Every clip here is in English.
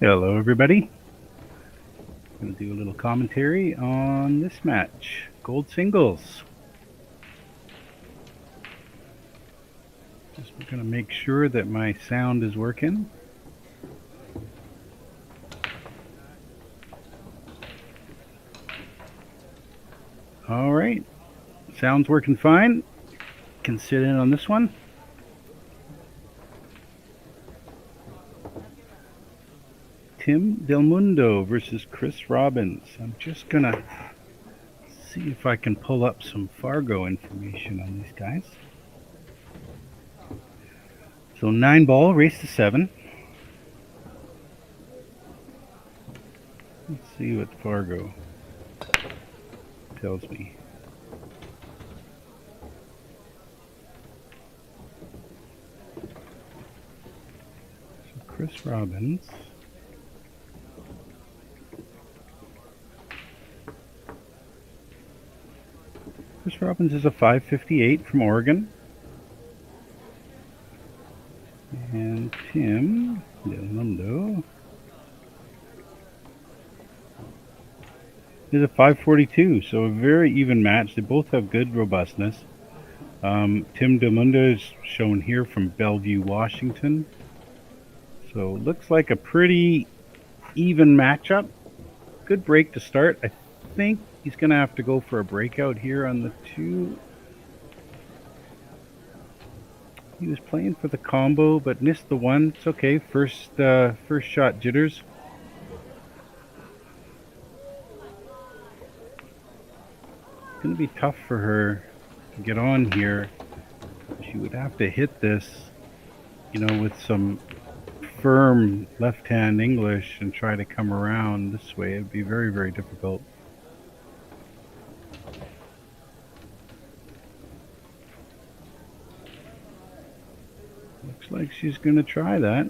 Hello everybody. I'm going to do a little commentary on this match, gold singles. Just going to make sure that my sound is working. All right, sound's working fine. Can sit in on this one. Tim Del Mundo versus KRIS Robbins. I'm just gonna see if I can pull up some Fargo information on these guys. So 9-ball, race to 7. Let's see what Fargo tells me. So KRIS Robbins. KRIS Robbins is a 558 from Oregon. And Tim Del Mundo is a 542, so a very even match. They both have good robustness. Tim Del Mundo is shown here from Bellevue, Washington. So looks like a pretty even matchup. Good break to start. I think he's going to have to go for a breakout here on the 2. He was playing for the combo, but missed the 1. It's okay. First shot jitters. It's going to be tough for her to get on here. She would have to hit this, with some firm left-hand English and try to come around this way. It'd be very, very difficult. Looks like she's going to try that.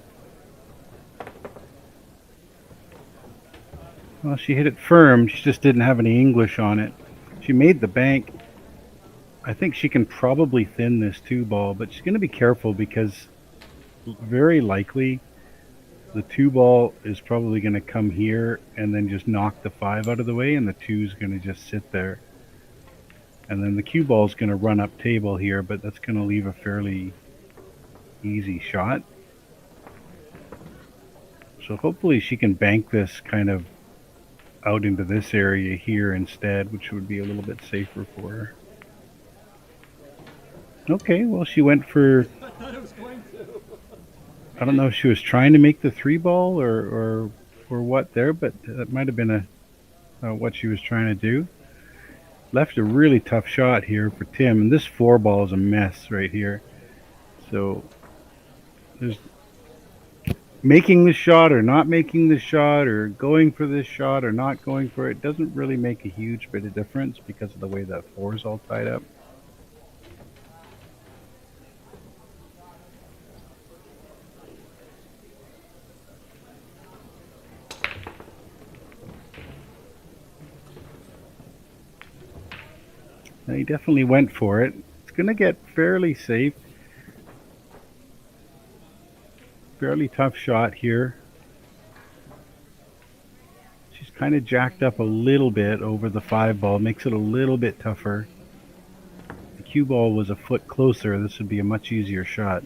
Well, she hit it firm. She just didn't have any English on it. She made the bank. I think she can probably thin this 2-ball, but she's going to be careful because very likely the 2-ball is probably going to come here and then just knock the 5 out of the way, and the 2 is going to just sit there. And then the cue ball is going to run up table here, but that's going to leave a fairly easy shot. So hopefully she can bank this kind of out into this area here instead, which would be a little bit safer for her. Okay, well, she went for, I don't know if she was trying to make the 3-ball or what there, but that might have been what she was trying to do. Left a really tough shot here for Tim, and this 4-ball is a mess right here. So there's making the shot or not making the shot or going for this shot or not going for it doesn't really make a huge bit of difference because of the way that 4 is all tied up. Now he definitely went for it. It's going to get fairly safe. Fairly tough shot here. She's kind of jacked up a little bit over the 5-ball, makes it a little bit tougher. If the cue ball was a foot closer, this would be a much easier shot.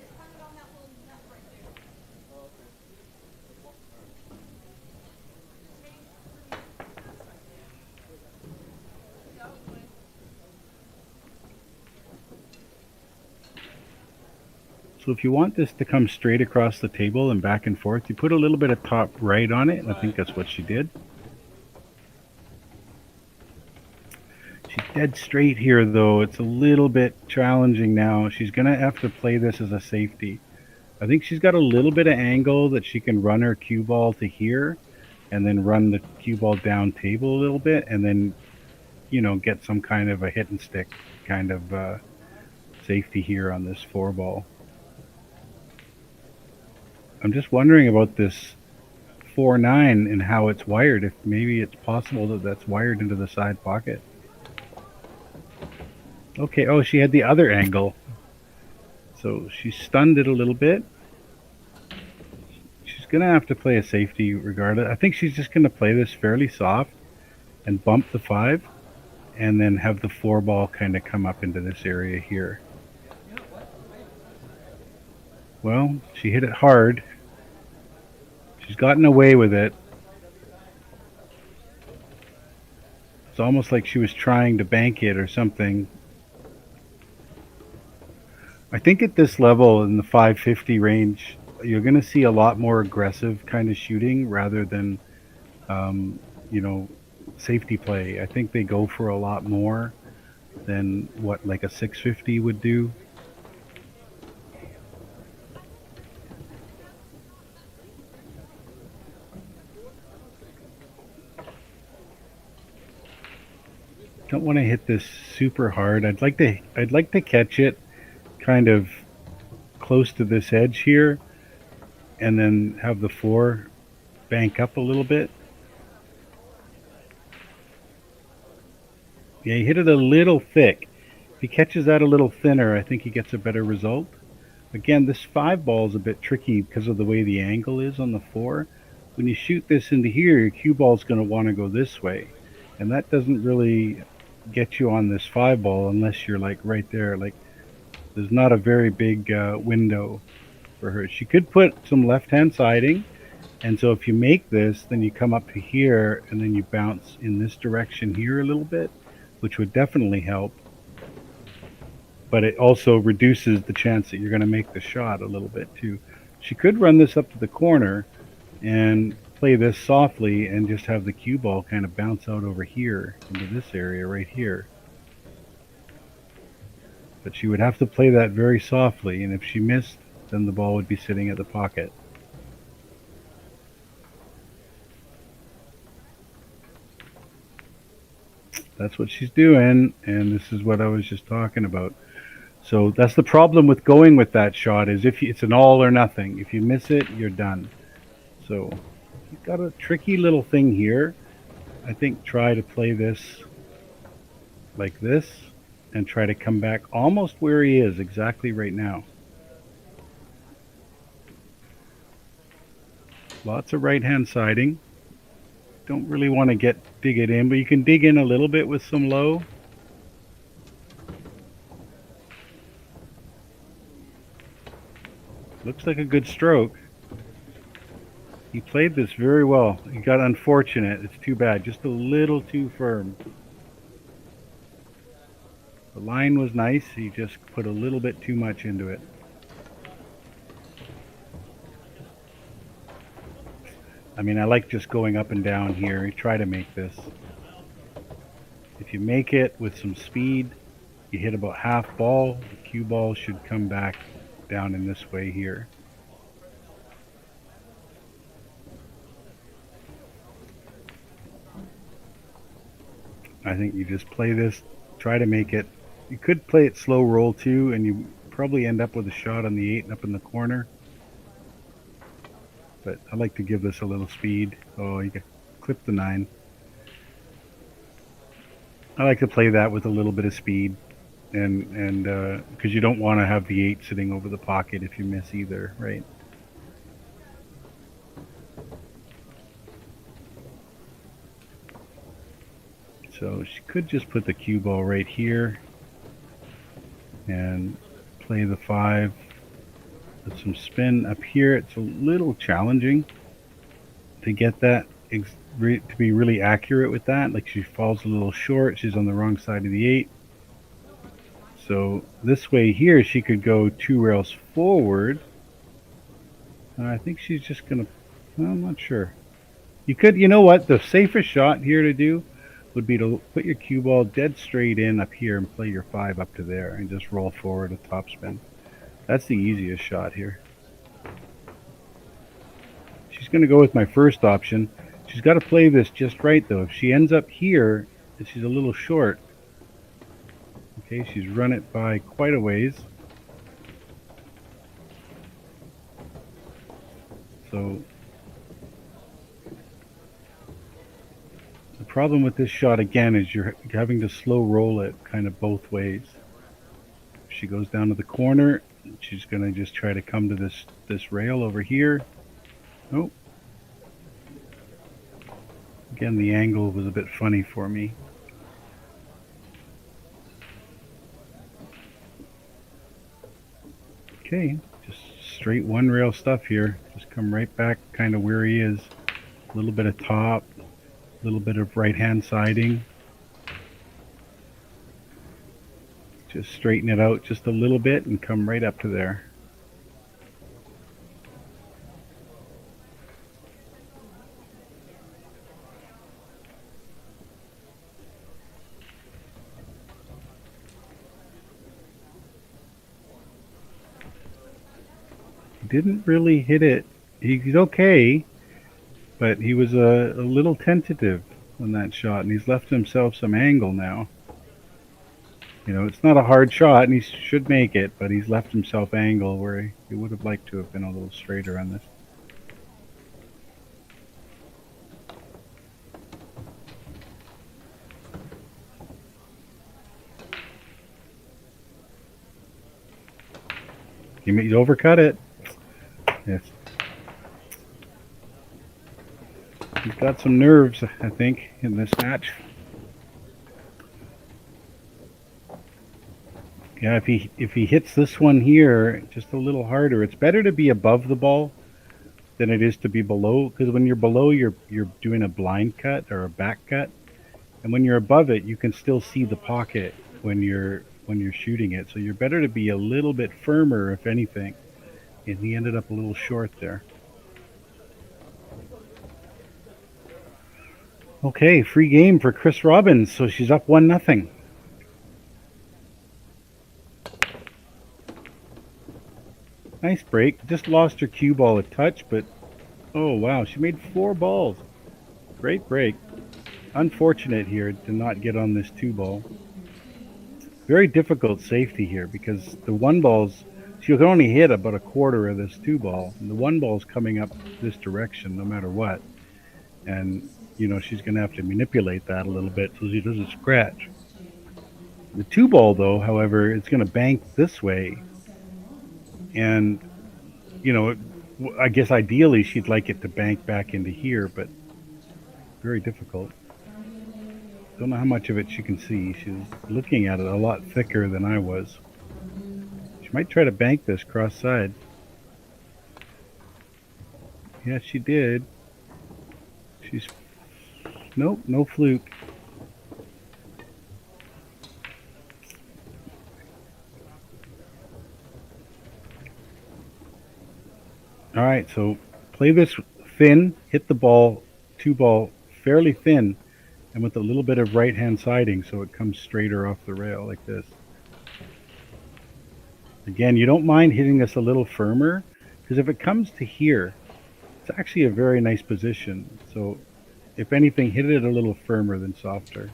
So if you want this to come straight across the table and back and forth, you put a little bit of top right on it, and I think that's what she did. She's dead straight here, though. It's a little bit challenging now. She's going to have to play this as a safety. I think she's got a little bit of angle that she can run her cue ball to here and then run the cue ball down table a little bit and then, get some kind of a hit and stick kind of safety here on this 4-ball. I'm just wondering about this 4-9 and how it's wired, if maybe it's possible that that's wired into the side pocket. Okay, oh, she had the other angle. So she stunned it a little bit. She's going to have to play a safety regardless. I think she's just going to play this fairly soft and bump the 5 and then have the 4 ball kind of come up into this area here. Well, she hit it hard. She's gotten away with it. It's almost like she was trying to bank it or something. I think at this level in the 550 range, you're going to see a lot more aggressive kind of shooting rather than, you know, safety play. I think they go for a lot more than what like a 650 would do. Don't want to hit this super hard. I'd like to catch it kind of close to this edge here and then have the 4 bank up a little bit. Yeah, he hit it a little thick. If he catches that a little thinner, I think he gets a better result. Again, this 5 ball is a bit tricky because of the way the angle is on the 4. When you shoot this into here, your cue ball is going to want to go this way. And that doesn't really get you on this 5 ball unless you're like right there. Like there's not a very big window for her. She could put some left-hand siding, and so if you make this, then you come up to here and then you bounce in this direction here a little bit, which would definitely help. But it also reduces the chance that you're going to make the shot a little bit too. She could run this up to the corner and play this softly and just have the cue ball kind of bounce out over here into this area right here. But she would have to play that very softly, and if she missed, then the ball would be sitting at the pocket. That's what she's doing, and this is what I was just talking about. So that's the problem with going with that shot, is if it's an all or nothing. If you miss it, you're done. So you've got a tricky little thing here. I think try to play this like this and try to come back almost where he is exactly right now. Lots of right-hand siding. Don't really want to dig it in, but you can dig in a little bit with some low. Looks like a good stroke. He played this very well. He got unfortunate. It's too bad. Just a little too firm. The line was nice. He just put a little bit too much into it. I mean, I like just going up and down here. You try to make this. If you make it with some speed, you hit about half ball. The cue ball should come back down in this way here. I think you just play this, try to make it. You could play it slow roll too, and you probably end up with a shot on the 8 and up in the corner. But I like to give this a little speed. Oh, you can clip the 9. I like to play that with a little bit of speed, and because you don't want to have the 8 sitting over the pocket if you miss either, right? So she could just put the cue ball right here and play the 5 with some spin up here. It's a little challenging to get that to be really accurate with that. Like she falls a little short. She's on the wrong side of the 8. So this way here, she could go 2 rails forward. I think she's just gonna, I'm not sure. You could, you know what, the safest shot here to do would be to put your cue ball dead straight in up here and play your 5 up to there and just roll forward a topspin. That's the easiest shot here. She's going to go with my first option. She's got to play this just right though. If she ends up here, she's a little short. Okay, she's run it by quite a ways. So the problem with this shot again is you're having to slow roll it kind of both ways. If she goes down to the corner, she's going to just try to come to this rail over here. Nope. Again, the angle was a bit funny for me. Okay, just straight one rail stuff here. Just come right back kind of where he is. A little bit of top, a little bit of right hand siding. Just straighten it out just a little bit and come right up to there. Didn't really hit it. He's okay, but he was a little tentative on that shot, and he's left himself some angle now. You know, it's not a hard shot, and he should make it, but he's left himself angle where he would have liked to have been a little straighter on this. He overcut it. Yes. He's got some nerves, I think, in this match. Yeah, if he hits this one here just a little harder, it's better to be above the ball than it is to be below, because when you're below, you're doing a blind cut or a back cut, and when you're above it, you can still see the pocket when you're shooting it. So you're better to be a little bit firmer, if anything. And he ended up a little short there. Okay, free game for KRIS Robbins. So she's up 1-0. Nice break. Just lost her cue ball a touch, but oh wow, she made 4 balls. Great break. Unfortunate here to not get on this 2 ball. Very difficult safety here because the 1 balls, she can only hit about a quarter of this 2 ball, and the 1 ball's coming up this direction no matter what. And you know, she's going to have to manipulate that a little bit so she doesn't scratch. The 2 ball, though, however, it's going to bank this way. And, you know, I guess ideally she'd like it to bank back into here, but very difficult. Don't know how much of it she can see. She's looking at it a lot thicker than I was. She might try to bank this cross side. Yeah, she did. She's... Nope, no fluke. All right, so play this thin, hit the ball, 2 ball fairly thin, and with a little bit of right hand siding so it comes straighter off the rail like this. Again, you don't mind hitting this a little firmer, because if it comes to here, it's actually a very nice position. So if anything, hit it a little firmer than softer.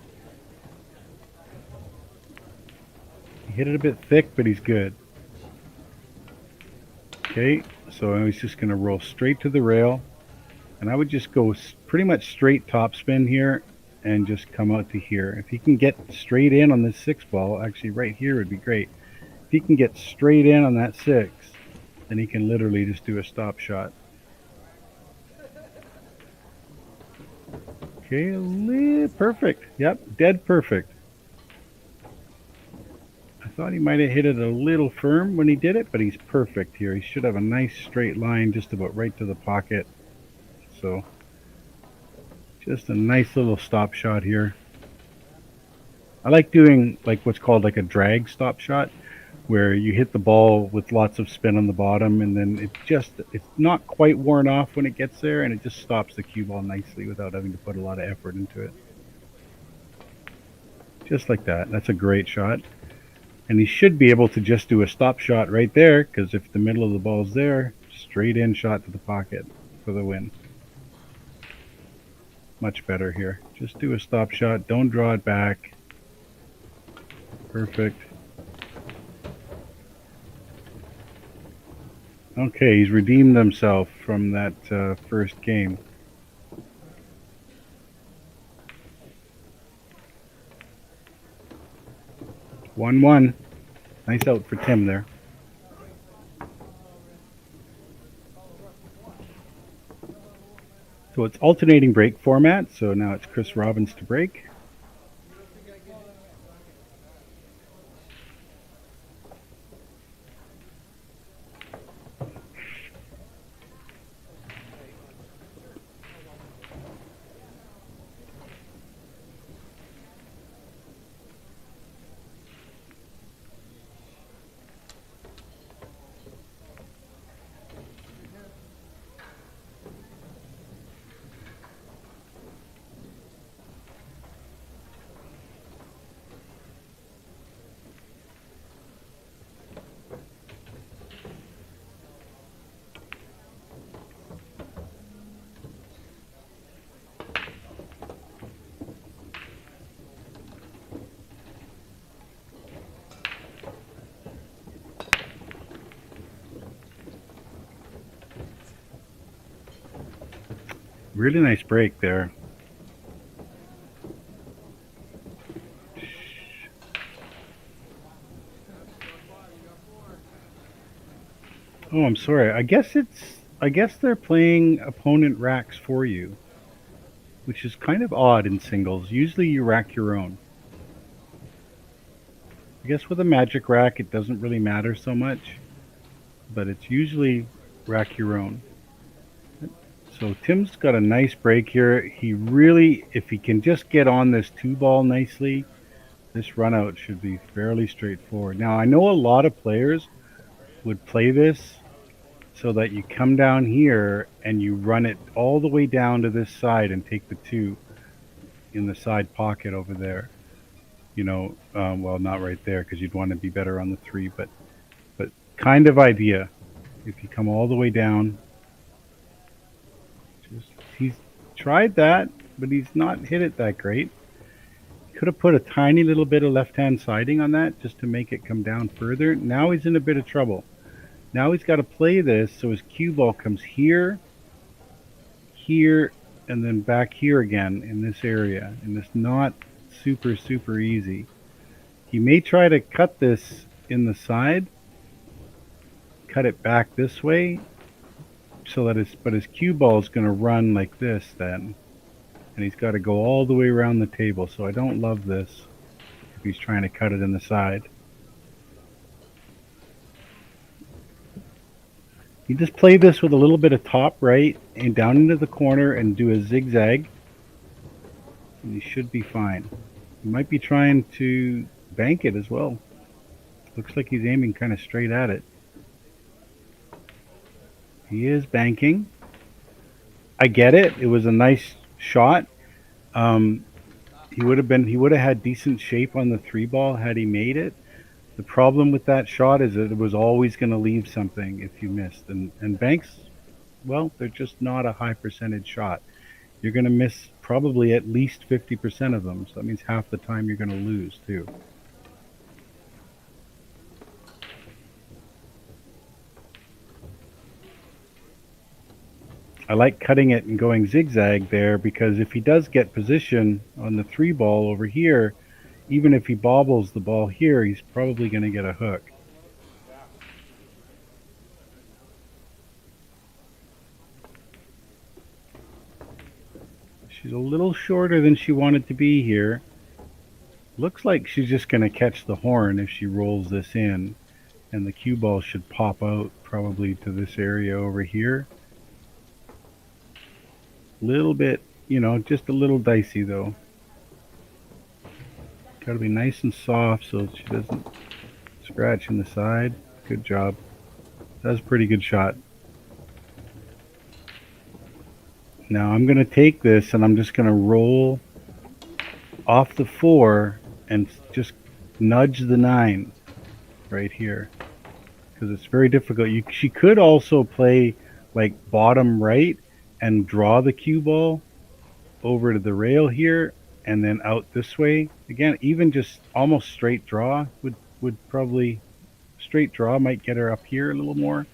He hit it a bit thick, but he's good. Okay, so he's just going to roll straight to the rail. And I would just go pretty much straight topspin here and just come out to here. If he can get straight in on this 6 ball, actually right here would be great. If he can get straight in on that 6, then he can literally just do a stop shot. Okay, perfect. Yep, dead perfect. I thought he might have hit it a little firm when he did it, but he's perfect here. He should have a nice straight line just about right to the pocket. So, just a nice little stop shot here. I like doing like what's called like a drag stop shot, where you hit the ball with lots of spin on the bottom, and then it's not quite worn off when it gets there, and it just stops the cue ball nicely without having to put a lot of effort into it. Just like that. That's a great shot. And he should be able to just do a stop shot right there, because if the middle of the ball's there, straight in shot to the pocket for the win. Much better here. Just do a stop shot. Don't draw it back. Perfect. Okay, he's redeemed himself from that first game. One. Nice out for Tim there. So it's alternating break format. So now it's KRIS Robbins to break. Really nice break there. Oh, I'm sorry. I guess they're playing opponent racks for you, which is kind of odd in singles. Usually you rack your own. I guess with a magic rack it doesn't really matter so much, but it's usually rack your own. So Tim's got a nice break here. He really, if he can just get on this 2-ball nicely, this run out should be fairly straightforward. Now I know a lot of players would play this so that you come down here and you run it all the way down to this side and take the 2 in the side pocket over there. You know, well, not right there because you'd want to be better on the 3, but kind of idea. If you come all the way down, he's tried that, but he's not hit it that great. Could have put a tiny little bit of left-hand siding on that just to make it come down further. Now he's in a bit of trouble. Now he's got to play this so his cue ball comes here, here, and then back here again in this area. And it's not super easy. He may try to cut this in the side, cut it back this way, so that his cue ball is going to run like this then. And he's got to go all the way around the table. So I don't love this if he's trying to cut it in the side. You just play this with a little bit of top right and down into the corner and do a zigzag. And you should be fine. You might be trying to bank it as well. Looks like he's aiming kind of straight at it. He is banking. I get it. It was a nice shot. He would have had decent shape on the 3-ball had he made it. The problem with that shot is that it was always going to leave something if you missed. And banks, well, they're just not a high percentage shot. You're going to miss probably at least 50% of them. So that means half the time you're going to lose too. I like cutting it and going zigzag there because if he does get position on the 3-ball over here, even if he bobbles the ball here, he's probably going to get a hook. She's a little shorter than she wanted to be here. Looks like she's just going to catch the horn if she rolls this in, and the cue ball should pop out probably to this area over here. Little bit, you know, just a little dicey though. Got to be nice and soft so she doesn't scratch in the side. Good job. That's a pretty good shot. Now I'm going to take this and I'm just going to roll off the 4 and just nudge the 9 right here because it's very difficult. She could also play like bottom right and draw the cue ball over to the rail here and then out this way. Again, even just almost straight draw would probably, straight draw might get her up here a little more.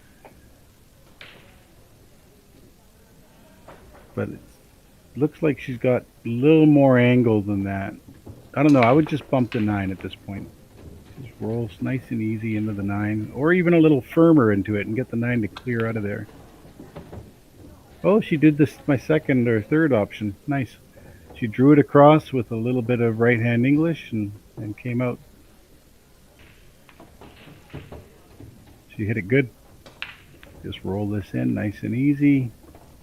But it looks like she's got a little more angle than that. I don't know, I would just bump the 9 at this point. Just roll nice and easy into the 9, or even a little firmer into it and get the 9 to clear out of there. Oh, she did this my second or third option. Nice. She drew it across with a little bit of right-hand English and came out. She hit it good. Just roll this in nice and easy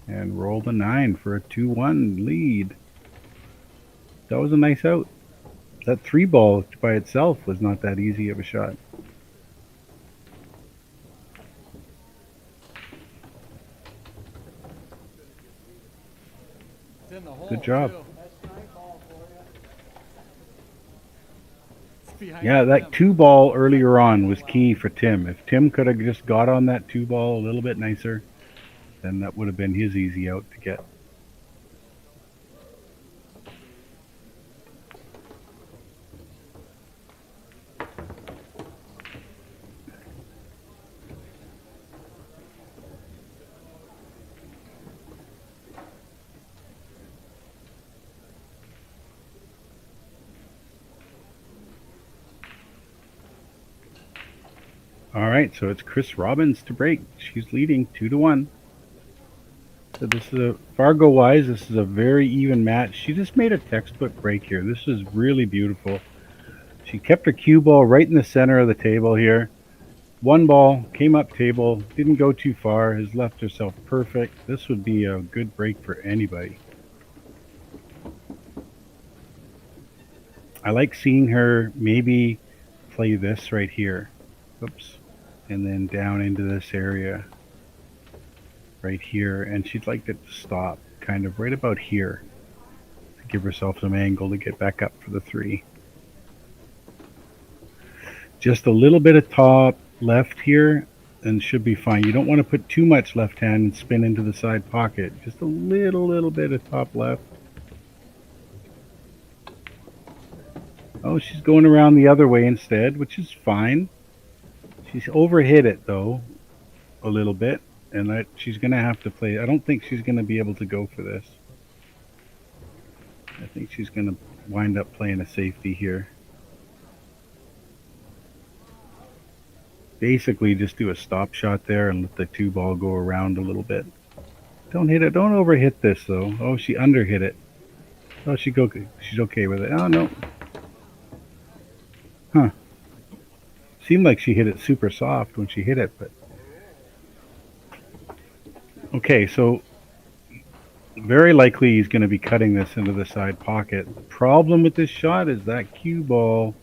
and roll the 9 for a 2-1 lead. That was a nice out. That 3 ball by itself was not that easy of a shot. Good job. Yeah, that 2 ball earlier on was key for Tim. If Tim could have just got on that 2 ball a little bit nicer, then that would have been his easy out to get. All right, so it's KRIS Robbins to break. She's leading 2-1. So this is Fargo-wise, this is a very even match. She just made a textbook break here. This is really beautiful. She kept her cue ball right in the center of the table here. 1 ball, came up table, didn't go too far, has left herself perfect. This would be a good break for anybody. I like seeing her maybe play this right here. Oops. And then down into this area right here, and she'd like it to stop kind of right about here to give herself some angle to get back up for the 3. Just a little bit of top left here and should be fine. You don't want to put too much left hand and spin into the side pocket. Just a little bit of top left. Oh, she's going around the other way instead, which is fine. She's overhit it though a little bit, and she's going to have to play. I don't think she's going to be able to go for this. I think she's going to wind up playing a safety here. Basically just do a stop shot there and let the 2 ball go around a little bit. Don't hit it. Don't overhit this though. Oh, she underhit it. Oh, she's okay with it. Oh, no. Huh. Seemed like she hit it super soft when she hit it, but okay, so very likely he's going to be cutting this into the side pocket. The problem with this shot is that cue ball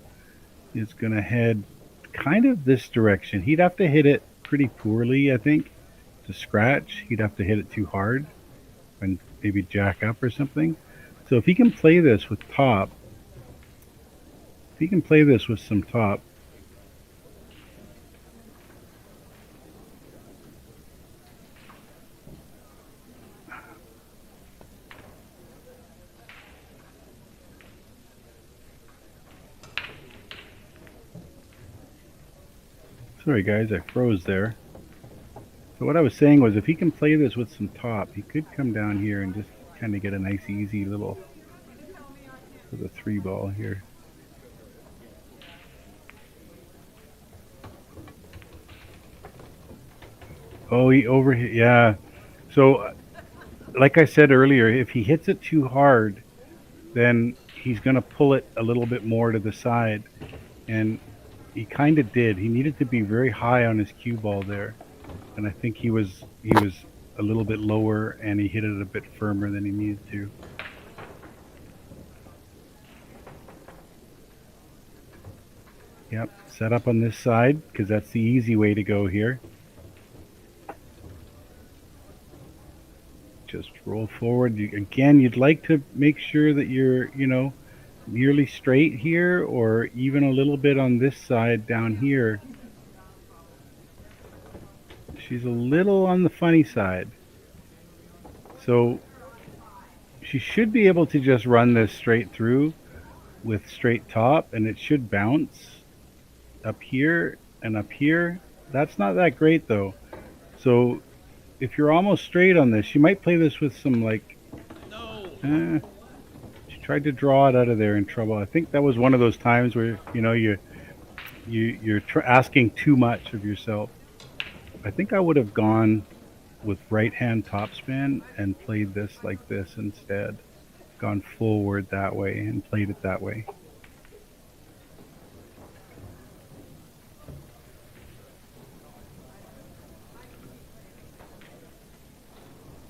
is going to head kind of this direction. He'd have to hit it pretty poorly, I think, to scratch. He'd have to hit it too hard and maybe jack up or something. So if he can play this with top, if he can play this with some top, sorry guys, I froze there. So what I was saying was if he can play this with some top, he could come down here and just kind of get a nice easy little for the 3 ball here. Oh, he overhit. Yeah. So like I said earlier, if he hits it too hard, then he's going to pull it a little bit more to the side. And he kind of did. He needed to be very high on his cue ball there. And I think he was a little bit lower, and he hit it a bit firmer than he needed to. Yep, set up on this side because that's the easy way to go here. Just roll forward. Again, you'd like to make sure that you're, nearly straight here, or even a little bit on this side down here. She's a little on the funny side. So she should be able to just run this straight through with straight top, and it should bounce up here and up here. That's not that great though. So if you're almost straight on this, you might play this with some like, she tried to draw it out of there in trouble. I think that was one of those times where, you're asking too much of yourself. I think I would have gone with right hand topspin and played this like this instead. Gone forward that way and played it that way.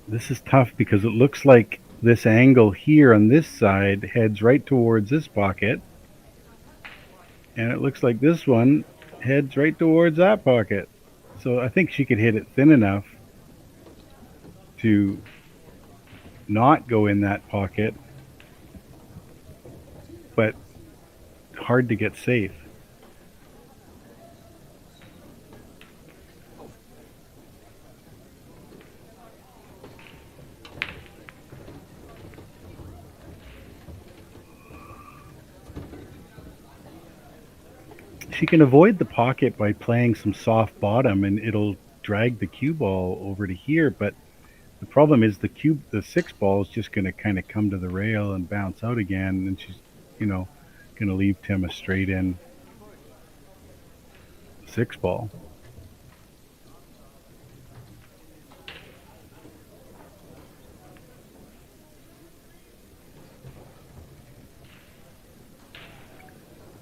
This is tough because it looks like this angle here on this side heads right towards this pocket. And it looks like this one heads right towards that pocket. So I think she could hit it thin enough to not go in that pocket, but hard to get safe. She can avoid the pocket by playing some soft bottom, and it'll drag the cue ball over to here, but the problem is the six ball is just going to kind of come to the rail and bounce out again, and she's, going to leave Tim a straight in six ball.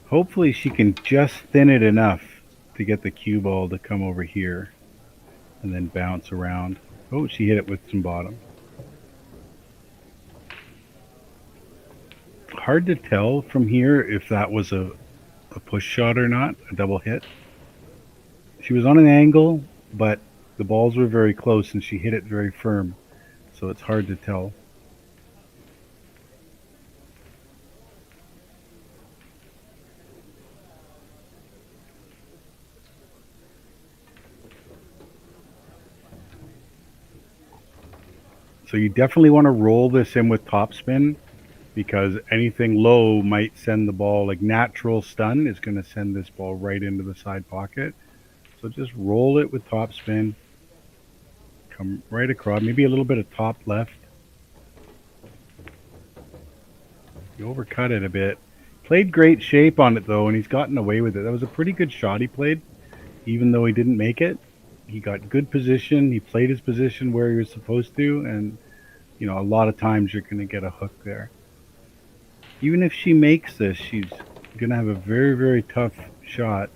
Hopefully she can just thin it enough to get the cue ball to come over here and then bounce around. Oh, she hit it with some bottom. Hard to tell from here if that was a push shot or not, a double hit. She was on an angle, but the balls were very close and she hit it very firm, so it's hard to tell. So you definitely want to roll this in with topspin, because anything low might send the ball, like natural stun is going to send this ball right into the side pocket. So just roll it with topspin, come right across, maybe a little bit of top left. You overcut it a bit. Played great shape on it though, and he's gotten away with it. That was a pretty good shot he played, even though he didn't make it. He got good position. He played his position where he was supposed to, and a lot of times you're going to get a hook there. Even if she makes this, she's going to have a very, very tough shot.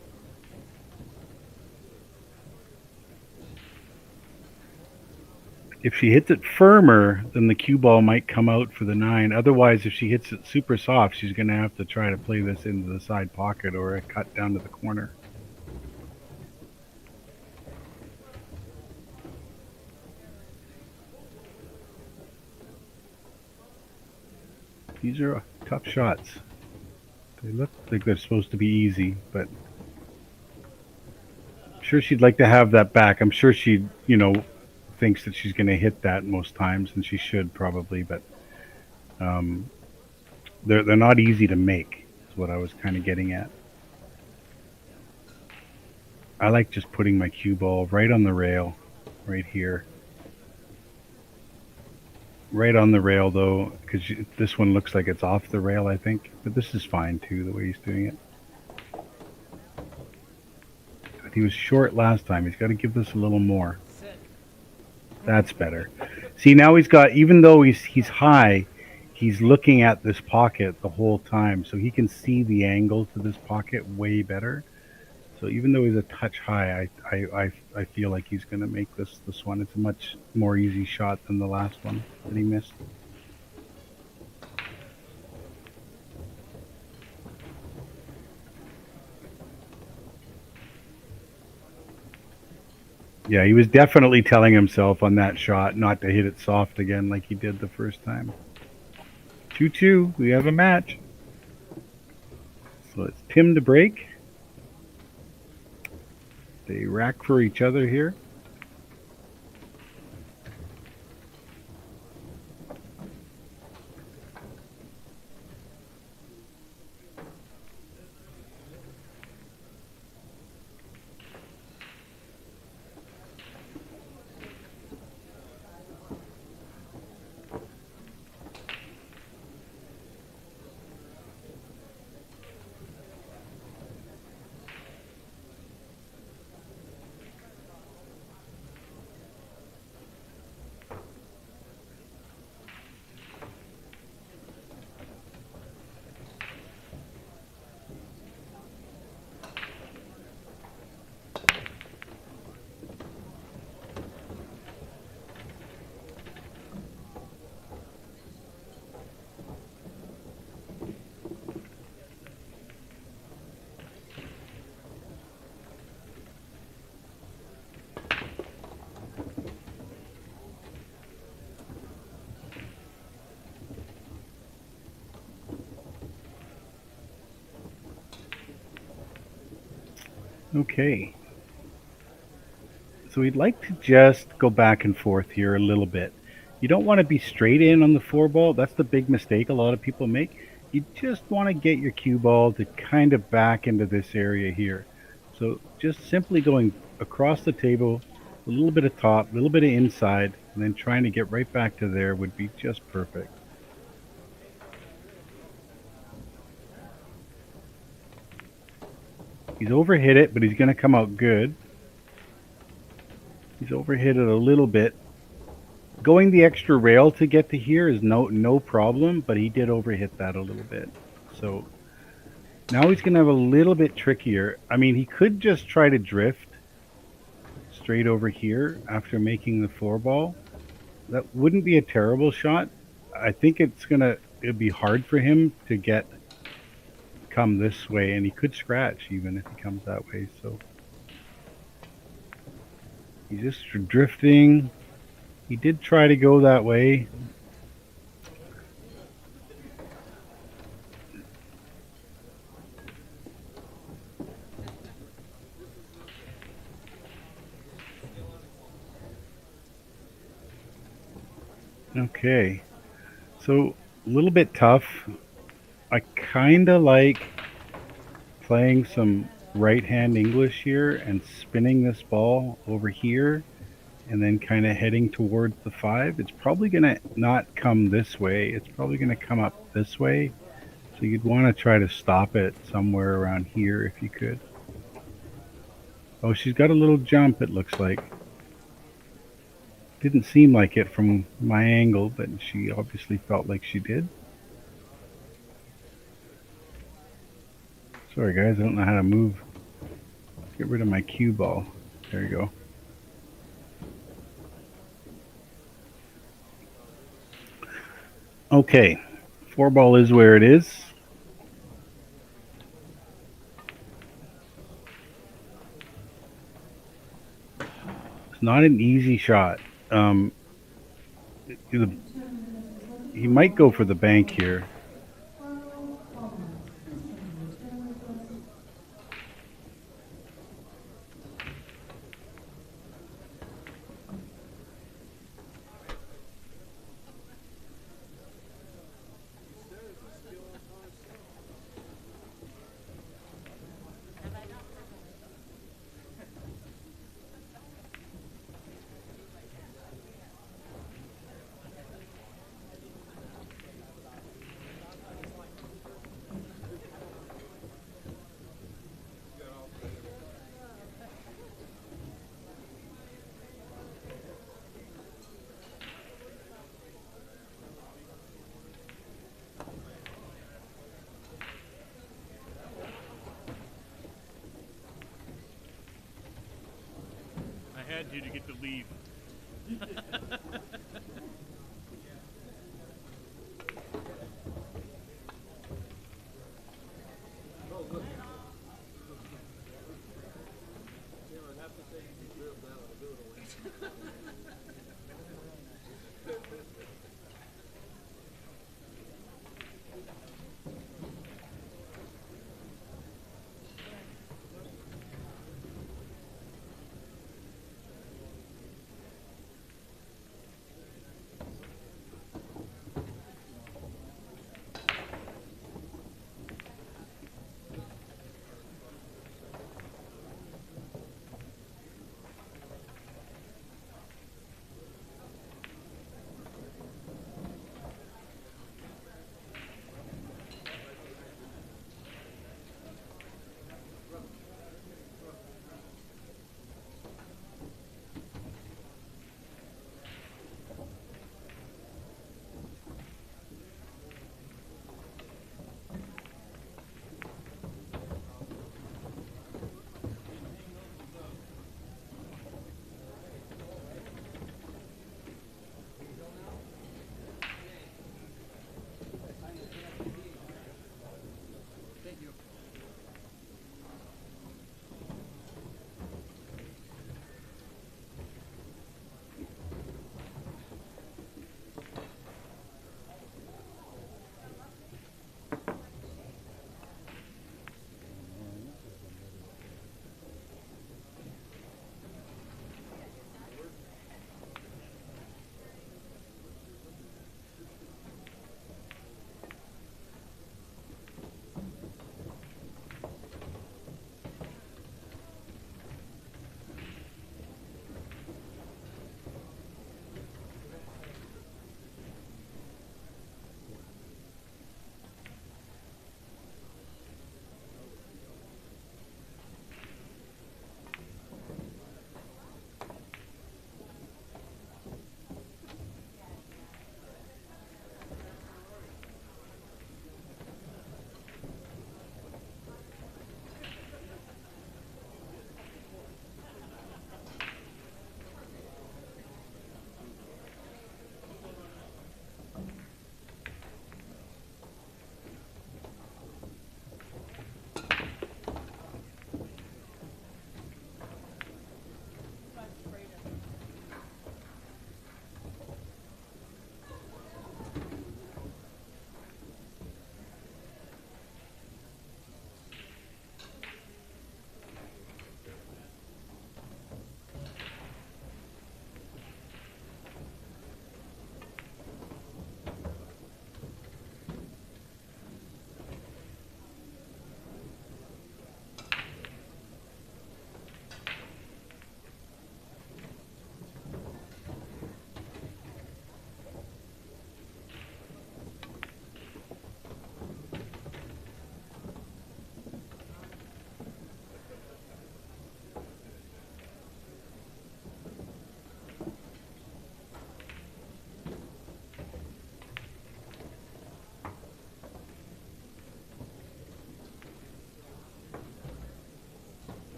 If she hits it firmer, then the cue ball might come out for the 9. Otherwise, if she hits it super soft, she's going to have to try to play this into the side pocket or a cut down to the corner. These are tough shots. They look like they're supposed to be easy, but I'm sure she'd like to have that back. I'm sure she, thinks that she's going to hit that most times, and she should probably, but they're not easy to make, is what I was kind of getting at. I like just putting my cue ball right on the rail, right here. Right on the rail though, because this one looks like it's off the rail, I think, but this is fine too, the way he's doing it. But he was short last time. He's got to give this a little more. That's better. See, now he's got, even though he's high, he's looking at this pocket the whole time, so he can see the angle to this pocket way better. So even though he's a touch high, I feel like he's going to make this one. It's a much more easy shot than the last one that he missed. Yeah, he was definitely telling himself on that shot not to hit it soft again like he did the first time. 2-2, we have a match. So it's Tim to break. They rack for each other here. Okay. So we'd like to just go back and forth here a little bit. You don't want to be straight in on the four ball. That's the big mistake a lot of people make. You just want to get your cue ball to kind of back into this area here. So just simply going across the table, a little bit of top, a little bit of inside, and then trying to get right back to there would be just perfect. He's overhit it, but he's going to come out good. He's overhit it a little bit. Going the extra rail to get to here is no problem, but he did overhit that a little bit. So now he's going to have a little bit trickier. I mean, he could just try to drift straight over here after making the four ball. That wouldn't be a terrible shot. I think it'd be hard for him to come this way, and he could scratch even if he comes that way. So he's just drifting. He did try to go that way. Okay, so a little bit tough. I kind of like playing some right-hand English here and spinning this ball over here and then kind of heading towards the 5. It's probably going to not come this way. It's probably going to come up this way. So you'd want to try to stop it somewhere around here if you could. Oh, she's got a little jump, it looks like. Didn't seem like it from my angle, but she obviously felt like she did. Sorry guys, I don't know how to move. Get rid of my cue ball. There you go. Okay, 4 ball is where it is. It's not an easy shot. He might go for the bank here. I had to get to leave.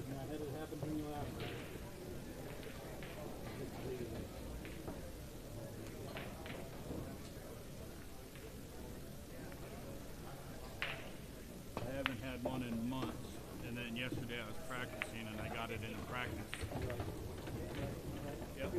and I had it happen to me last time. I haven't had one in months, and then yesterday I was practicing and I got it in practice. Yep.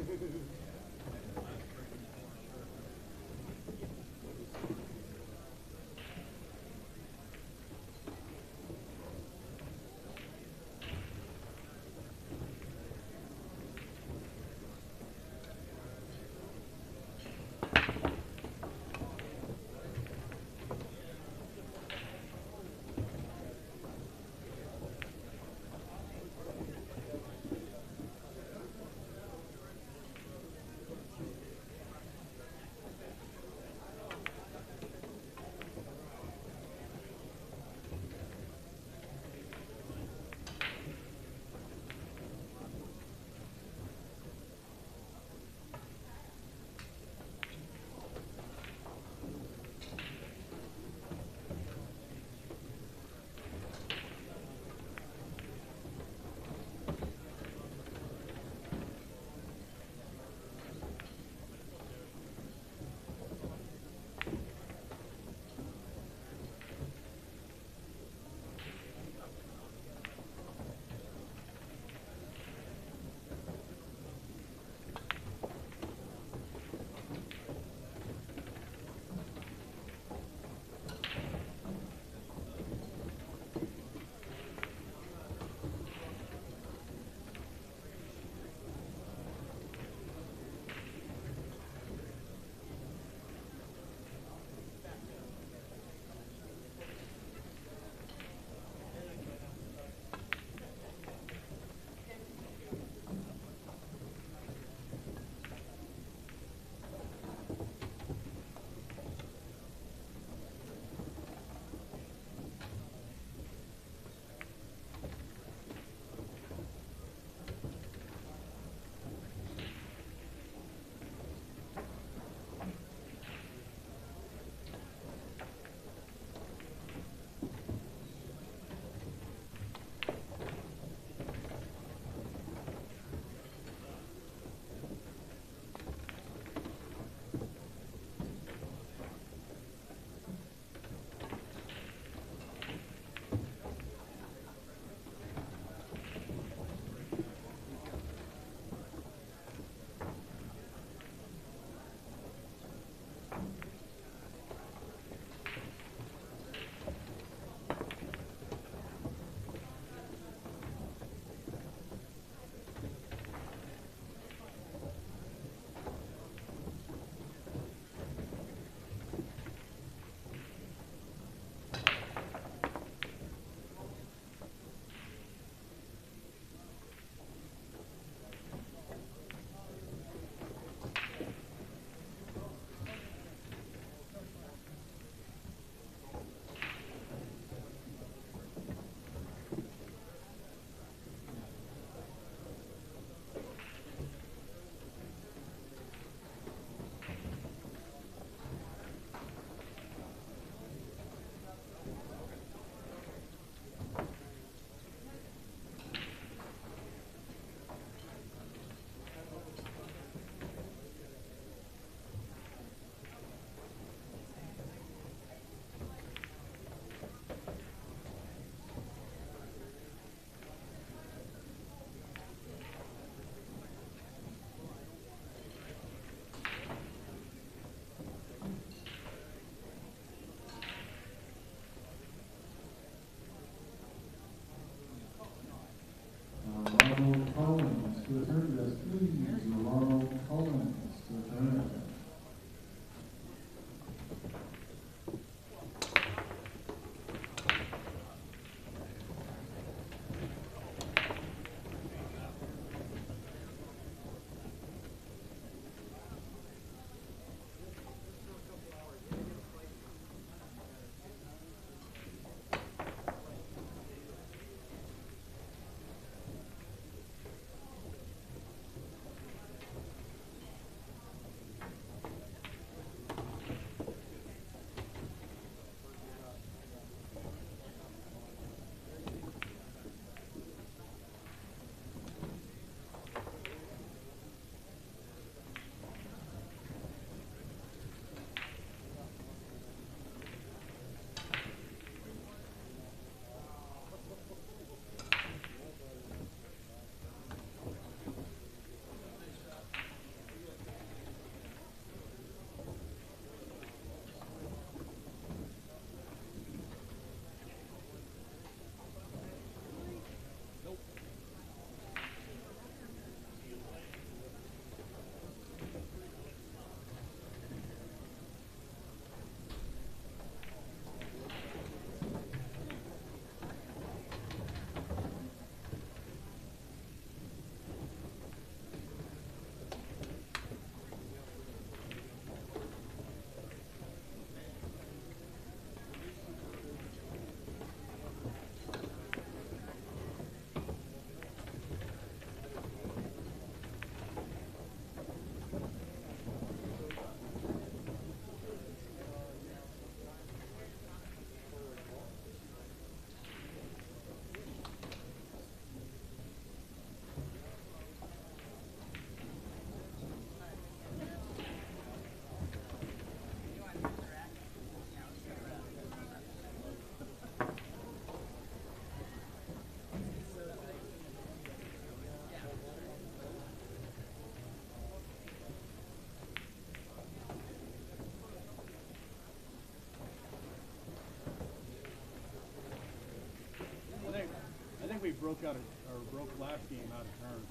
broke last game out of turn.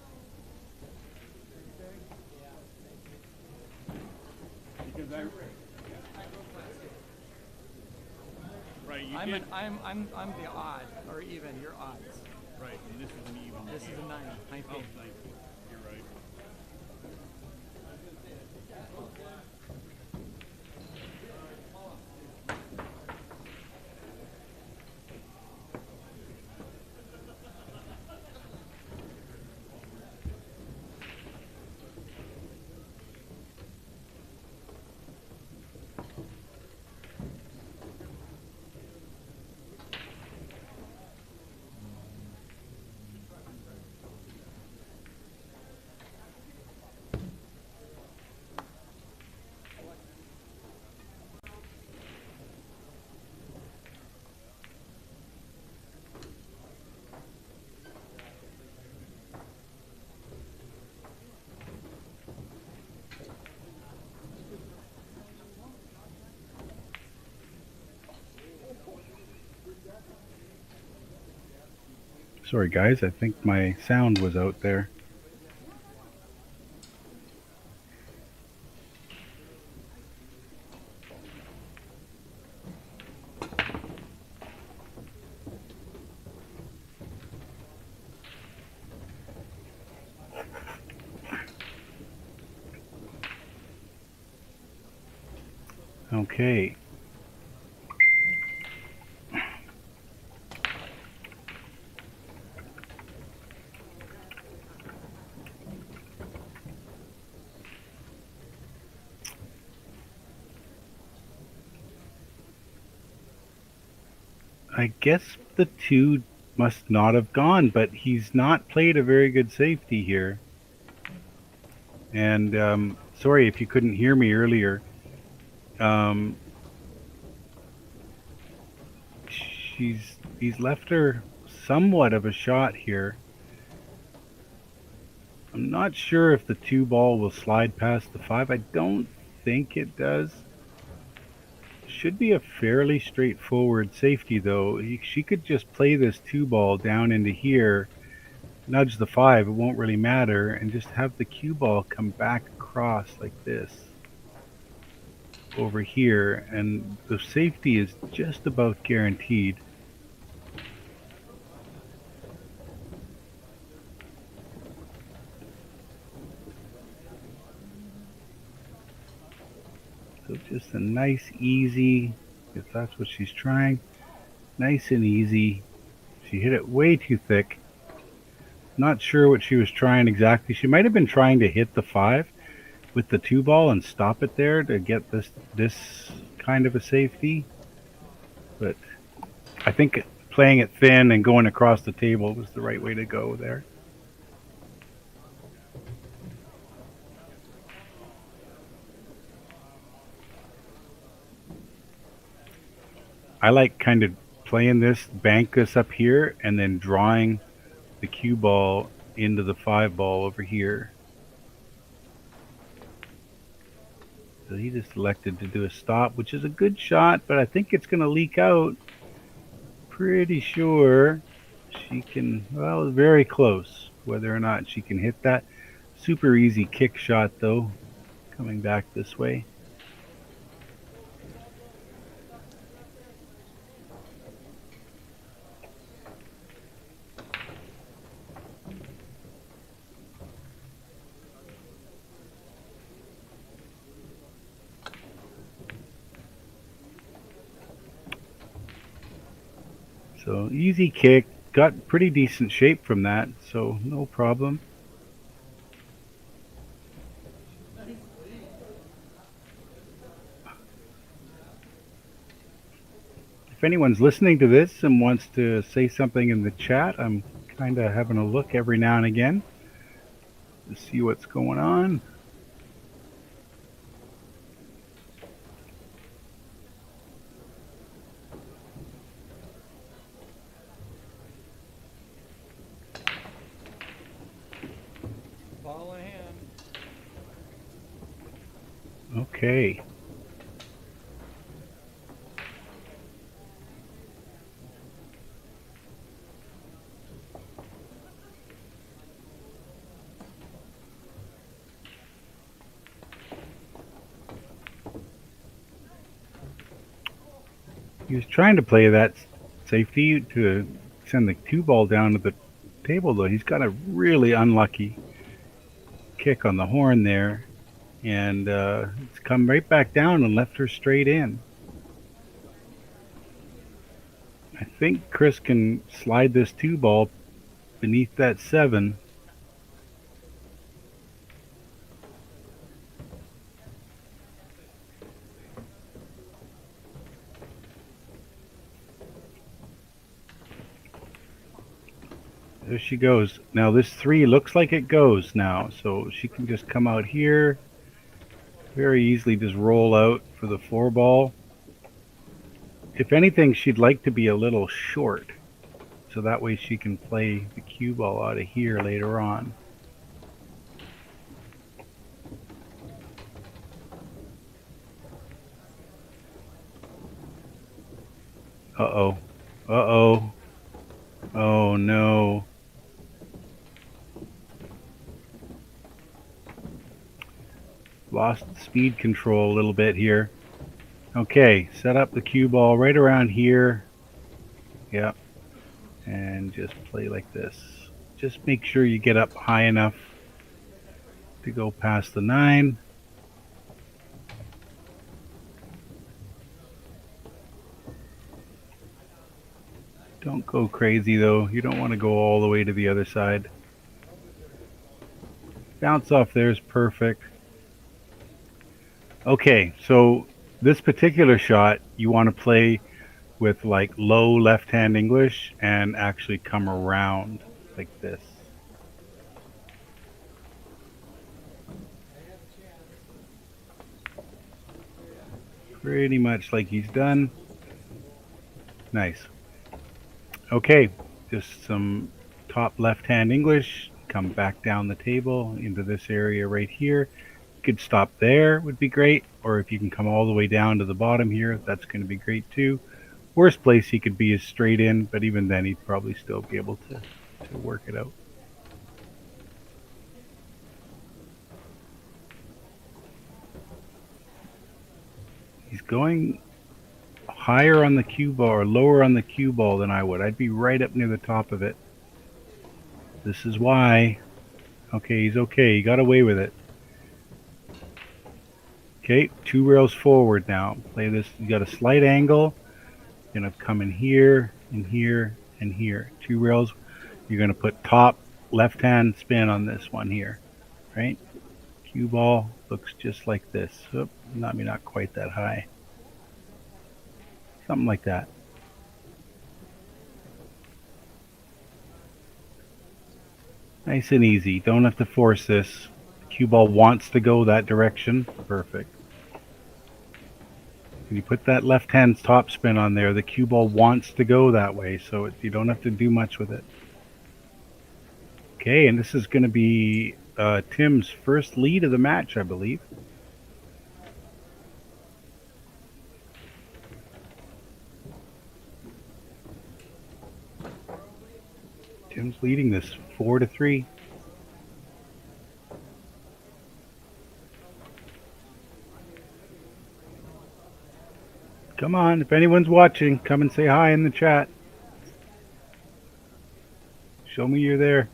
Because right, you get I'm the odd or even. You're odds. right, and this is an even. This is a 9. Oh, thank you. You're right. Sorry guys, I think my sound was out there. Okay. I guess the 2 must not have gone, but he's not played a very good safety here. And sorry if you couldn't hear me earlier. He's left her somewhat of a shot here. I'm not sure if the 2 ball will slide past the 5. I don't think it does. Should be a fairly straightforward safety though. She could just play this 2 ball down into here, nudge the 5, it won't really matter, and just have the cue ball come back across like this over here, and the safety is just about guaranteed. So just a nice easy, if that's what she's trying, nice and easy. She hit it way too thick. Not sure what she was trying exactly. She might have been trying to hit the 5 with the 2 ball and stop it there to get this kind of a safety. But I think playing it thin and going across the table was the right way to go there. I like kind of playing this, bank this up here, and then drawing the cue ball into the 5 ball over here. So he just elected to do a stop, which is a good shot, but I think it's going to leak out. Pretty sure she can, well, very close, whether or not she can hit that. Super easy kick shot though, coming back this way. So easy kick, got pretty decent shape from that, so no problem. If anyone's listening to this and wants to say something in the chat, I'm kind of having a look every now and again to see what's going on. Ball in hand. Okay. He was trying to play that safety to send the cue ball down to the table, though. He's got a really unlucky kick on the horn there, and it's come right back down and left her straight in. I think KRIS can slide this 2 ball beneath that 7. There she goes. Now this 3 looks like it goes now, so she can just come out here, very easily just roll out for the 4 ball. If anything, she'd like to be a little short, so that way she can play the cue ball out of here later on. Uh-oh. Uh-oh. Oh no. Lost speed control a little bit here. Okay, set up the cue ball right around here. Yep. And just play like this. Just make sure you get up high enough to go past the 9. Don't go crazy though. You don't want to go all the way to the other side. Bounce off there is perfect. Okay, so this particular shot you want to play with like low left-hand English and actually come around like this. Pretty much like he's done. Nice. Okay, just some top left-hand English. Come back down the table into this area right here. You could stop there, would be great. Or if you can come all the way down to the bottom here, that's going to be great too. Worst place he could be is straight in, but even then he'd probably still be able to work it out. He's going higher on the cue ball or lower on the cue ball than I would. I'd be right up near the top of it. This is why. Okay, he's okay. He got away with it. Okay, 2 rails forward now. Play this. You got a slight angle. You're gonna come in here, and here, and here. 2 rails. You're gonna put top left-hand spin on this one here, right? Cue ball looks just like this. Oop, not quite that high. Something like that. Nice and easy. Don't have to force this. Cue ball wants to go that direction. Perfect. When you put that left-hand top spin on there, the cue ball wants to go that way, so you don't have to do much with it. Okay, and this is going to be Tim's first lead of the match, I believe. Tim's leading this 4-3. Come on, if anyone's watching, come and say hi in the chat. Show me you're there.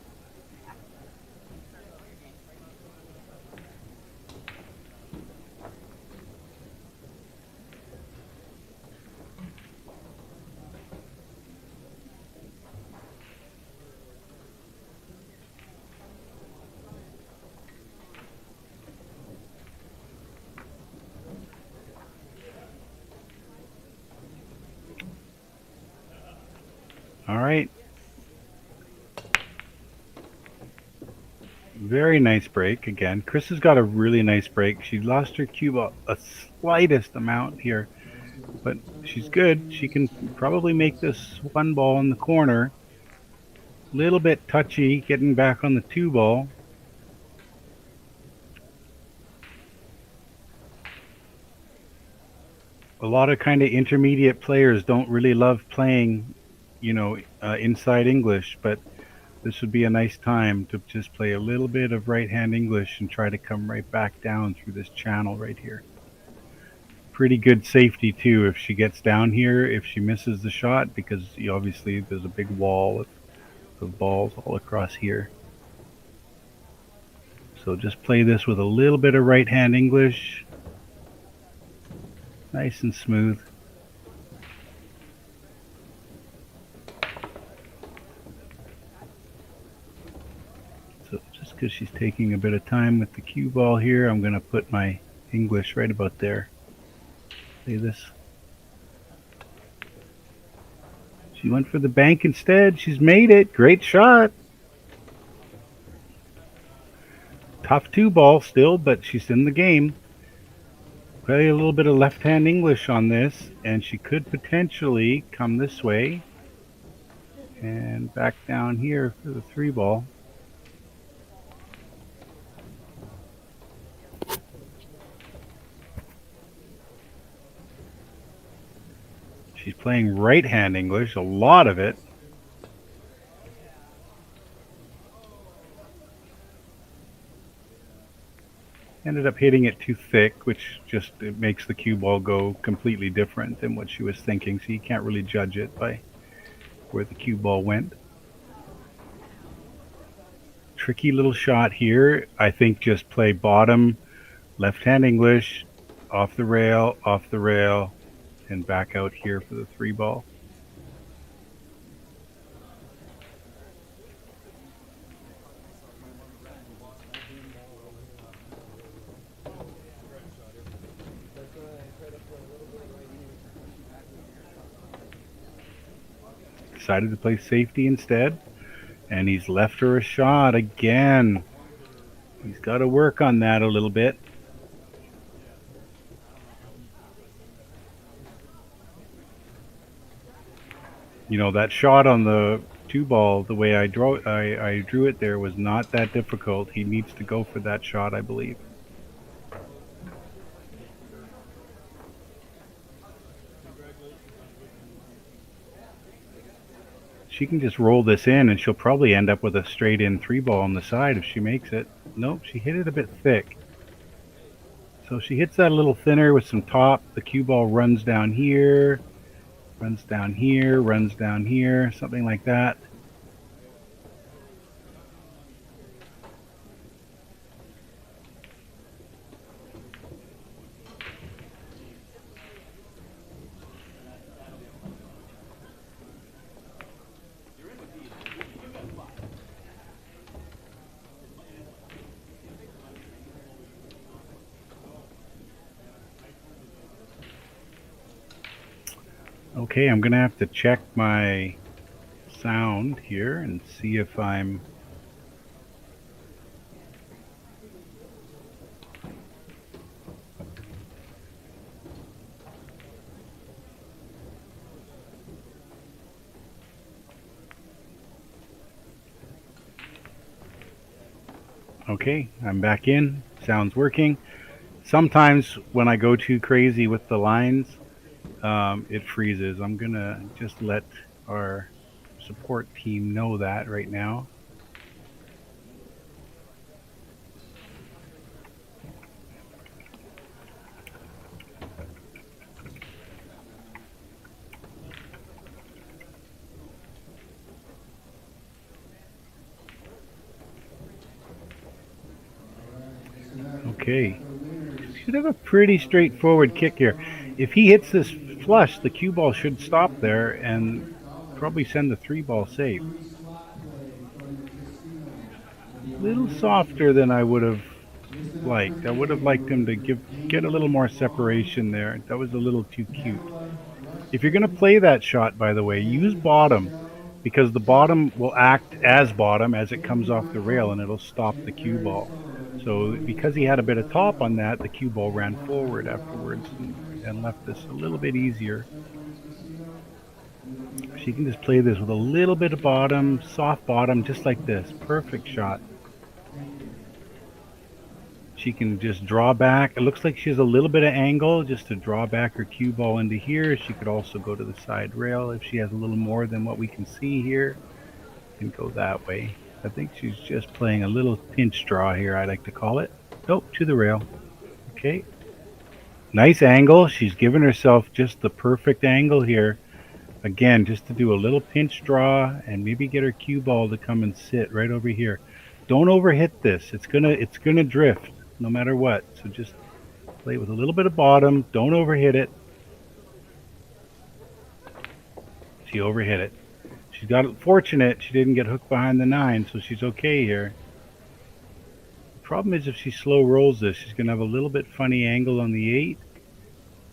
All right. Very nice break again. KRIS has got a really nice break. She lost her cue ball a slightest amount here, but she's good. She can probably make this 1 ball in the corner. A little bit touchy getting back on the 2 ball. A lot of kind of intermediate players don't really love playing, you know, inside English, but this would be a nice time to just play a little bit of right-hand English and try to come right back down through this channel right here. pretty good safety too if she gets down here, if she misses the shot, because obviously there's a big wall of balls all across here. So just play this with a little bit of right hand English. Nice and smooth. So just because she's taking a bit of time with the cue ball here, I'm going to put my English right about there. Play this. She went for the bank instead. She's made it. Great shot. Tough two ball still, but she's in the game. Play a little bit of left hand English on this, and she could potentially come this way and back down here for the three ball. She's playing right hand English, a lot of it. Ended up hitting it too thick, which just it makes the cue ball go completely different than what she was thinking, so you can't really judge it by where the cue ball went. Tricky little shot here. I think just play bottom, left hand English, off the rail, and back out here for the three ball. Decided to play safety instead, and he's left her a shot again. He's got to work on that a little bit. You know, that shot on the two ball, the way I drew it there was not that difficult. He needs to go for that shot, I believe. She can just roll this in and she'll probably end up with a straight in three ball on the side if she makes it. Nope, she hit it a bit thick. So she hits that a little thinner with some top. The cue ball runs down here, runs down here, runs down here, something like that. Okay, I'm gonna have to check my sound here and see if I'm okay, I'm back in. Sound's working. Sometimes when I go too crazy with the lines, it freezes. I'm gonna just let our support team know that right now. Okay, should have a pretty straightforward kick here. If he hits this flush, the cue ball should stop there and probably send the three ball safe. A little softer than I would have liked. I would have liked him to get a little more separation there. That was a little too cute. If you're going to play that shot, by the way, use bottom, because the bottom will act as bottom as it comes off the rail and it'll stop the cue ball. So because he had a bit of top on that, the cue ball ran forward afterwards and left this a little bit easier. She can just play this with a little bit of bottom, soft bottom, just like this. Perfect shot. She can just draw back. It looks like she has a little bit of angle just to draw back her cue ball into here. She could also go to the side rail if she has a little more than what we can see here. And go that way. I think she's just playing a little pinch draw here, I like to call it. Oh, to the rail. Okay. Nice angle. She's given herself just the perfect angle here. Again, just to do a little pinch draw and maybe get her cue ball to come and sit right over here. Don't overhit this. It's gonna drift no matter what. So just play with a little bit of bottom. Don't overhit it. She overhit it. She's got fortunate. She didn't get hooked behind the 9, so she's okay here. The problem is if she slow rolls this, she's gonna have a little bit funny angle on the 8.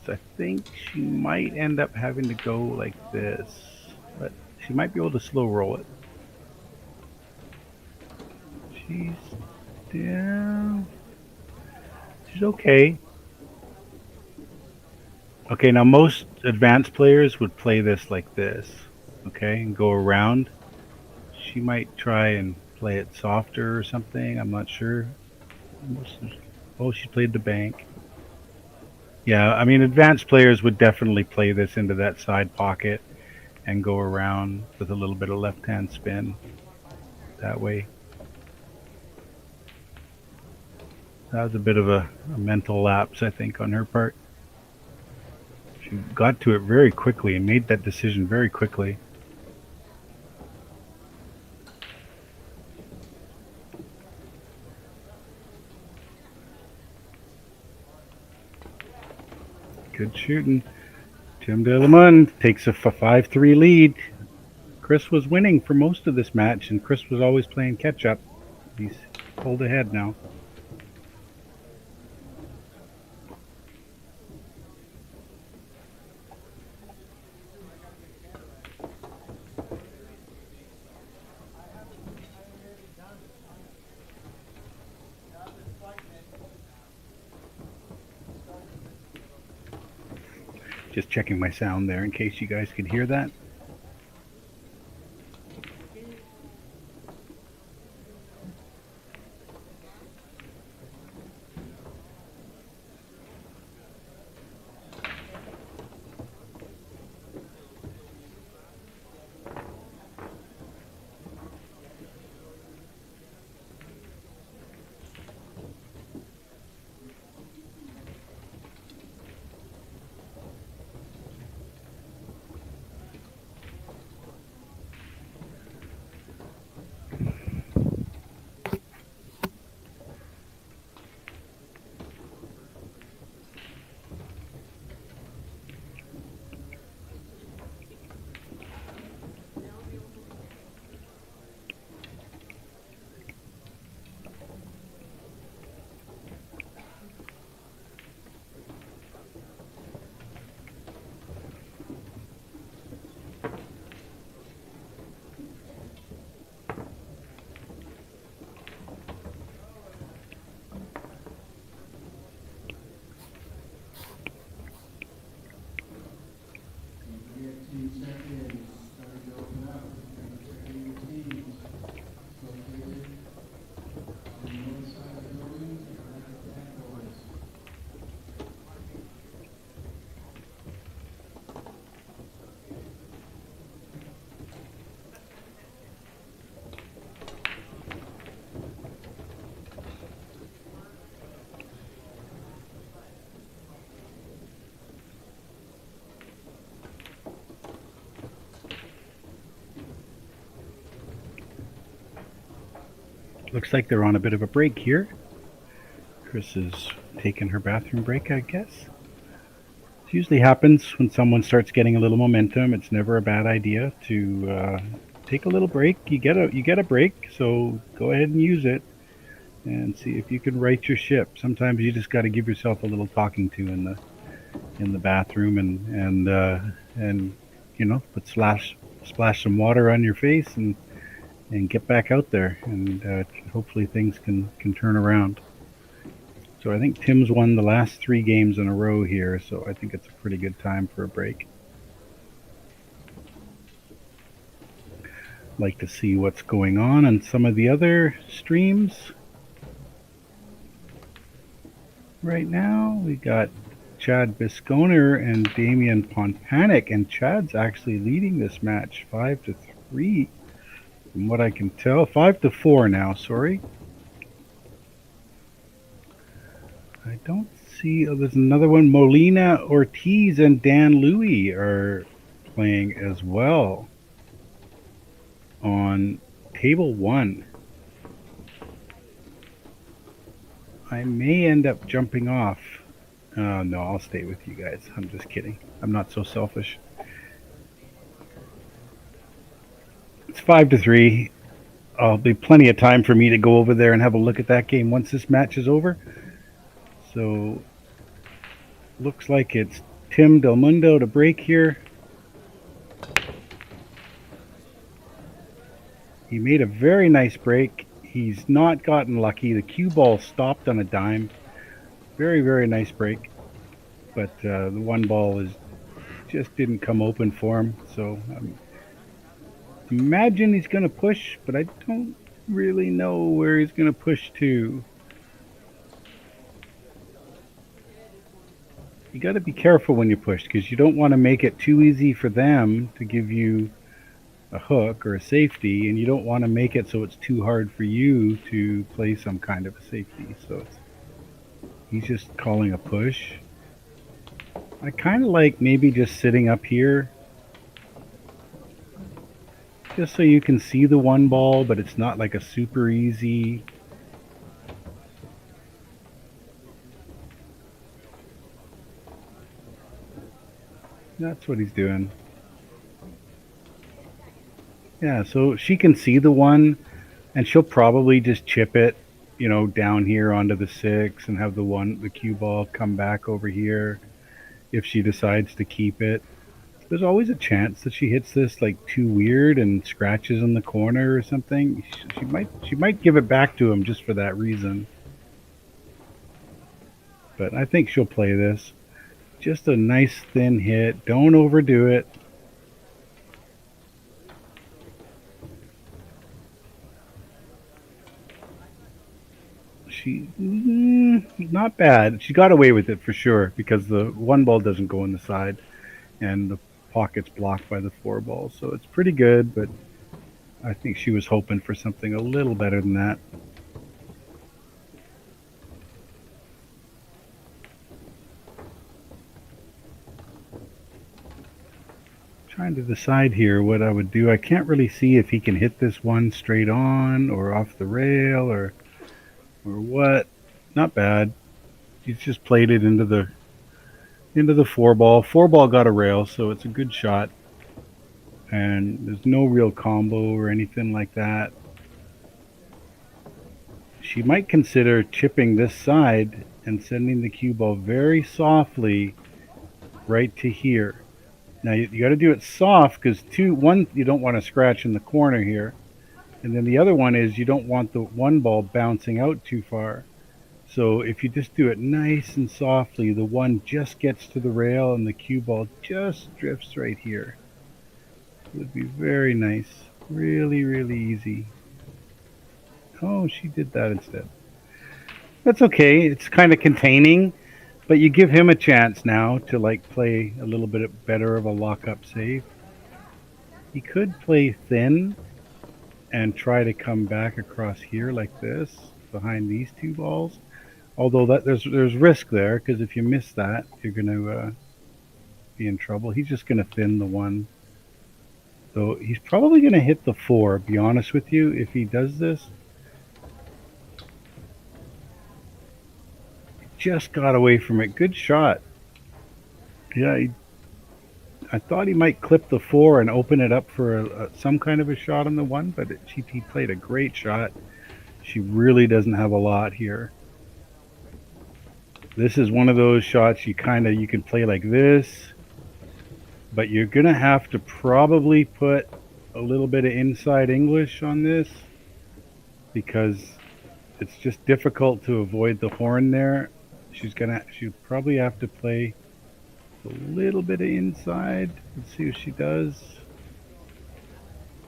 So I think she might end up having to go like this, but she might be able to slow roll it. She's down. She's okay. Okay, now most advanced players would play this like this, okay, and go around. She might try and play it softer or something. I'm not sure. Oh, she played the bank. Yeah, I mean, advanced players would definitely play this into that side pocket and go around with a little bit of left-hand spin that way. That was a bit of a mental lapse, I think, on her part. She got to it very quickly and made that decision very quickly. Good shooting. Tim Delamund takes a 5-3 lead. KRIS was winning for most of this match, and KRIS was always playing catch-up. He's pulled ahead now. Just checking my sound there in case you guys could hear that. Looks like they're on a bit of a break here. KRIS is taking her bathroom break, I guess. It usually happens when someone starts getting a little momentum. It's never a bad idea to take a little break. You get a break, so go ahead and use it and see if you can right your ship. Sometimes you just got to give yourself a little talking to in the bathroom and you know, splash some water on your face and get back out there, and hopefully things can turn around. So I think Tim's won the last 3 games in a row here, so I think it's a pretty good time for a break. Like to see what's going on some of the other streams. Right now we got Chad Bisconer and Damian Ponpanic, and Chad's actually leading this match 5-3. From what I can tell, 5-4 now, sorry. I don't see. Oh, there's another one. Molina Ortiz and Dan Louie are playing as well on table 1. I may end up jumping off. No, I'll stay with you guys. I'm just kidding. I'm not so selfish. It's 5-3. I'll be plenty of time for me to go over there and have a look at that game once this match is over. So, looks like it's Tim Del Mundo to break here. He made a very nice break. He's not gotten lucky. The cue ball stopped on a dime. Very, very nice break. But the one ball just didn't come open for him. So imagine he's going to push, but I don't really know where he's going to push to. You got to be careful when you push because you don't want to make it too easy for them to give you a hook or a safety, and you don't want to make it so it's too hard for you to play some kind of a safety. So he's just calling a push. I kind of like maybe just sitting up here just so you can see the one ball, but it's not like a super easy. That's what he's doing. Yeah, so she can see the one, and she'll probably just chip it, you know, down here onto the 6 and have the cue ball come back over here if she decides to keep it. There's always a chance that she hits this like too weird and scratches in the corner or something. She might give it back to him just for that reason. But I think she'll play this. Just a nice thin hit. Don't overdo it. Not bad. She got away with it for sure because the one ball doesn't go in the side and the pocket's blocked by the 4 ball. So it's pretty good, but I think she was hoping for something a little better than that. Trying to decide here what I would do. I can't really see if he can hit this one straight on or off the rail or what. Not bad. He's just played it into the 4 ball. 4 ball got a rail, so it's a good shot. And there's no real combo or anything like that. She might consider chipping this side and sending the cue ball very softly right to here. Now you got to do it soft because one, you don't want to scratch in the corner here. And then the other one is you don't want the one ball bouncing out too far. So if you just do it nice and softly, the one just gets to the rail and the cue ball just drifts right here. It would be very nice. Really, really easy. Oh, she did that instead. That's okay. It's kind of containing, but you give him a chance now to like play a little bit better of a lock-up save. He could play thin and try to come back across here like this behind these 2 balls. Although there's risk there because if you miss that, you're going to be in trouble. He's just going to thin the 1. So he's probably going to hit the 4, be honest with you, if he does this. He just got away from it. Good shot. Yeah, I thought he might clip the 4 and open it up for some kind of a shot on the 1, but he played a great shot. She really doesn't have a lot here. This is one of those shots you can play like this, but you're gonna have to probably put a little bit of inside English on this because it's just difficult to avoid the horn there. She'll probably have to play a little bit of inside. Let's see what she does.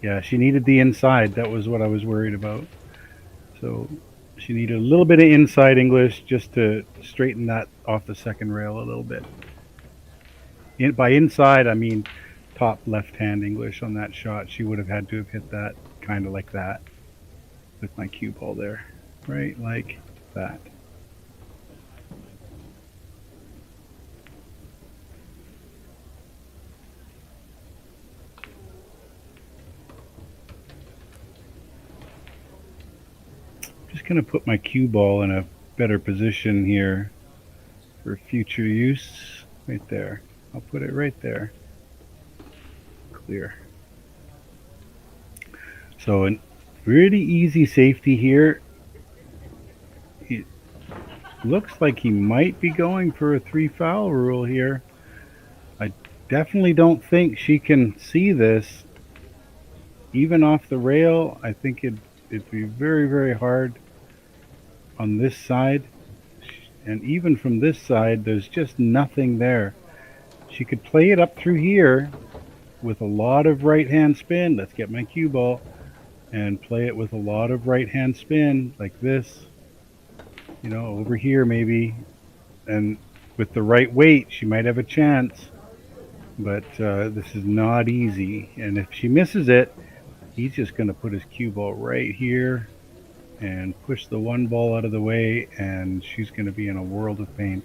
Yeah, she needed the inside. That was what I was worried about. So she needed a little bit of inside English just to straighten that off the second rail a little bit. By inside, I mean top left-hand English on that shot. She would have had to have hit that kind of like that with my cue ball there. Right like that. going to put my cue ball in a better position here for future use. Right there. I'll put it right there. Clear. So a pretty easy safety here. It looks like he might be going for a 3-foul rule here. I definitely don't think she can see this. Even off the rail, I think it'd be very, very hard on this side. And even from this side, there's just nothing there. She could play it up through here with a lot of right-hand spin. Let's get my cue ball and play it with a lot of right-hand spin like this. You know, over here maybe. And with the right weight, she might have a chance. But this is not easy. And if she misses it, he's just going to put his cue ball right here and push the one ball out of the way, and she's going to be in a world of pain.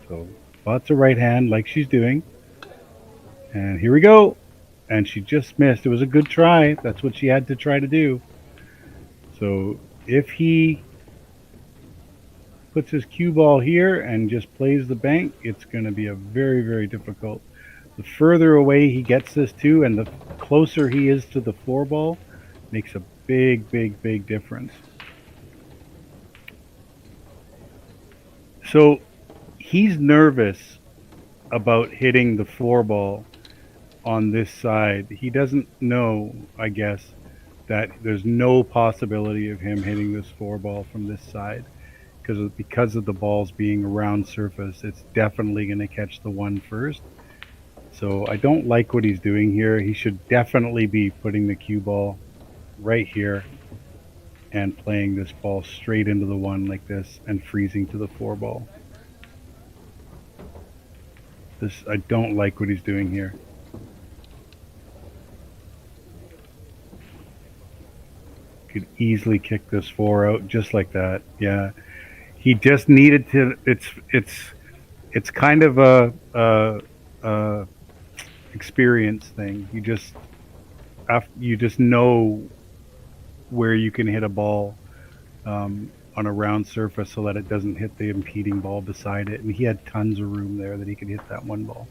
So lots of right hand like she's doing. And here we go. And she just missed. It was a good try. That's what she had to try to do. So if he puts his cue ball here and just plays the bank, it's going to be a very, very difficult. The further away he gets this to and the closer he is to the 4-ball makes a big, big, big difference. So he's nervous about hitting the 4-ball on this side. He doesn't know, I guess, that there's no possibility of him hitting this 4-ball from this side because of the balls being a round surface. It's definitely going to catch the 1 first. So I don't like what he's doing here. He should definitely be putting the cue ball right here and playing this ball straight into the 1 like this and freezing to the 4-ball. I don't like what he's doing here. Could easily kick this 4 out just like that. Yeah, he just needed to. It's kind of a experience thing. You just know where you can hit a ball on a round surface so that it doesn't hit the impeding ball beside it. And he had tons of room there that he could hit that 1 ball.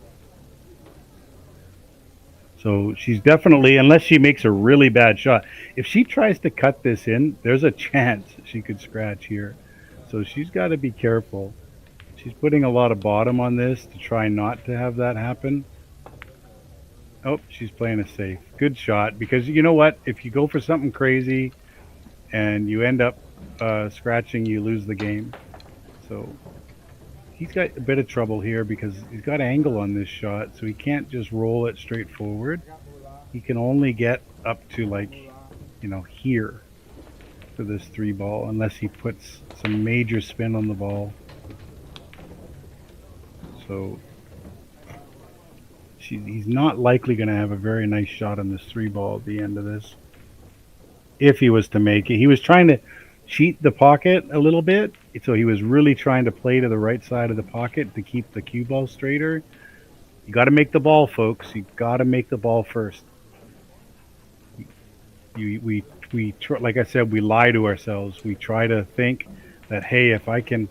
So she's definitely, unless she makes a really bad shot, if she tries to cut this in, there's a chance she could scratch here. So she's got to be careful. She's putting a lot of bottom on this to try not to have that happen. Oh, she's playing it safe. Good shot, because you know what? If you go for something crazy and you end up scratching, you lose the game. So he's got a bit of trouble here because he's got angle on this shot, so he can't just roll it straight forward. He can only get up to, like, you know, here for this 3-ball unless he puts some major spin on the ball. So he's not likely going to have a very nice shot on this 3-ball at the end of this. If he was to make it. He was trying to cheat the pocket a little bit, so he was really trying to play to the right side of the pocket to keep the cue ball straighter. You got to make the ball, folks. You got to make the ball first. We like I said, we lie to ourselves. We try to think that, hey, if I can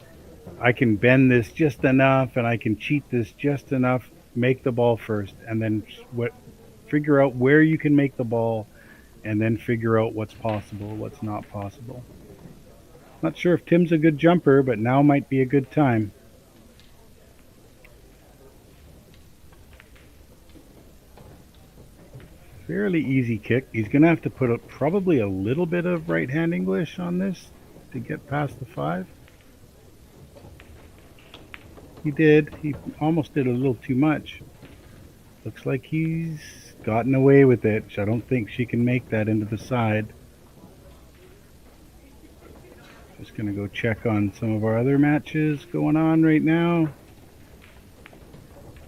bend this just enough and I can cheat this just enough, make the ball first, and then figure out where you can make the ball, and then figure out what's possible, what's not possible. Not sure if Tim's a good jumper, but now might be a good time. Fairly easy kick. He's going to have to put up probably a little bit of right-hand English on this to get past the 5. He did. He almost did a little too much. Looks like he's gotten away with it. I don't think she can make that into the side. Just going to go check on some of our other matches going on right now.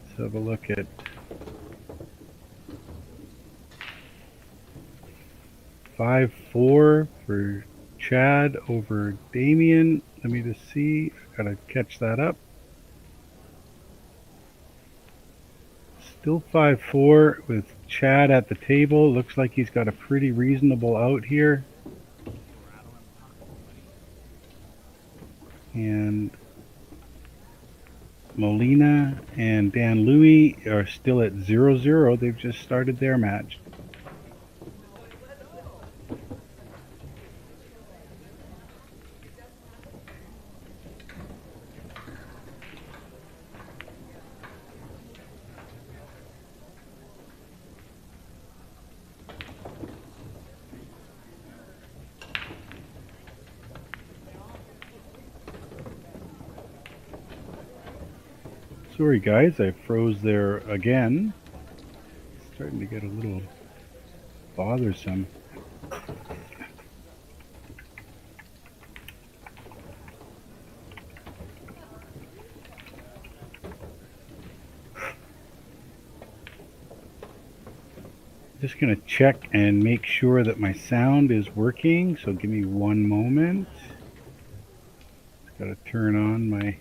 Let's have a look at five, 4 for Chad over Damien. Let me just see. I've got to catch that up. Still 5-4 with Chad at the table. Looks like he's got a pretty reasonable out here. And Molina and Dan Louie are still at 0-0. They've just started their match. Sorry guys, I froze there again. It's starting to get a little bothersome. Just gonna check and make sure that my sound is working, so give me one moment. Just gotta turn on my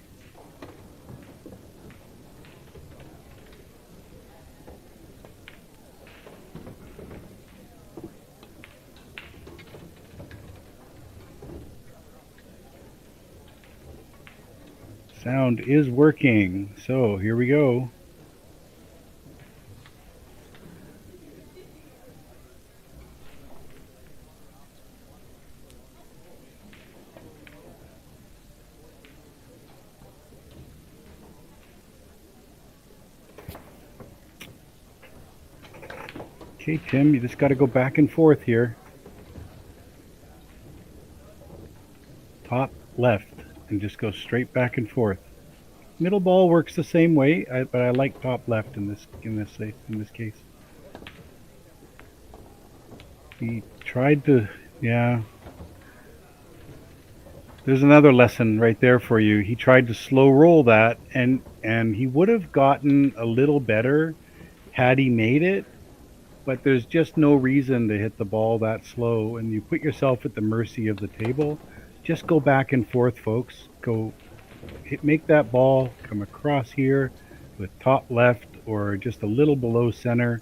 sound is working. So here we go. Okay, Tim, you just got to go back and forth here. Top left, and just go straight back and forth. Middle ball works the same way, but I like top left in this case. He tried to, yeah. There's another lesson right there for you. He tried to slow roll that, and he would have gotten a little better had he made it. But there's just no reason to hit the ball that slow, and you put yourself at the mercy of the table. Just go back and forth, folks. Make that ball come across here with top left or just a little below center,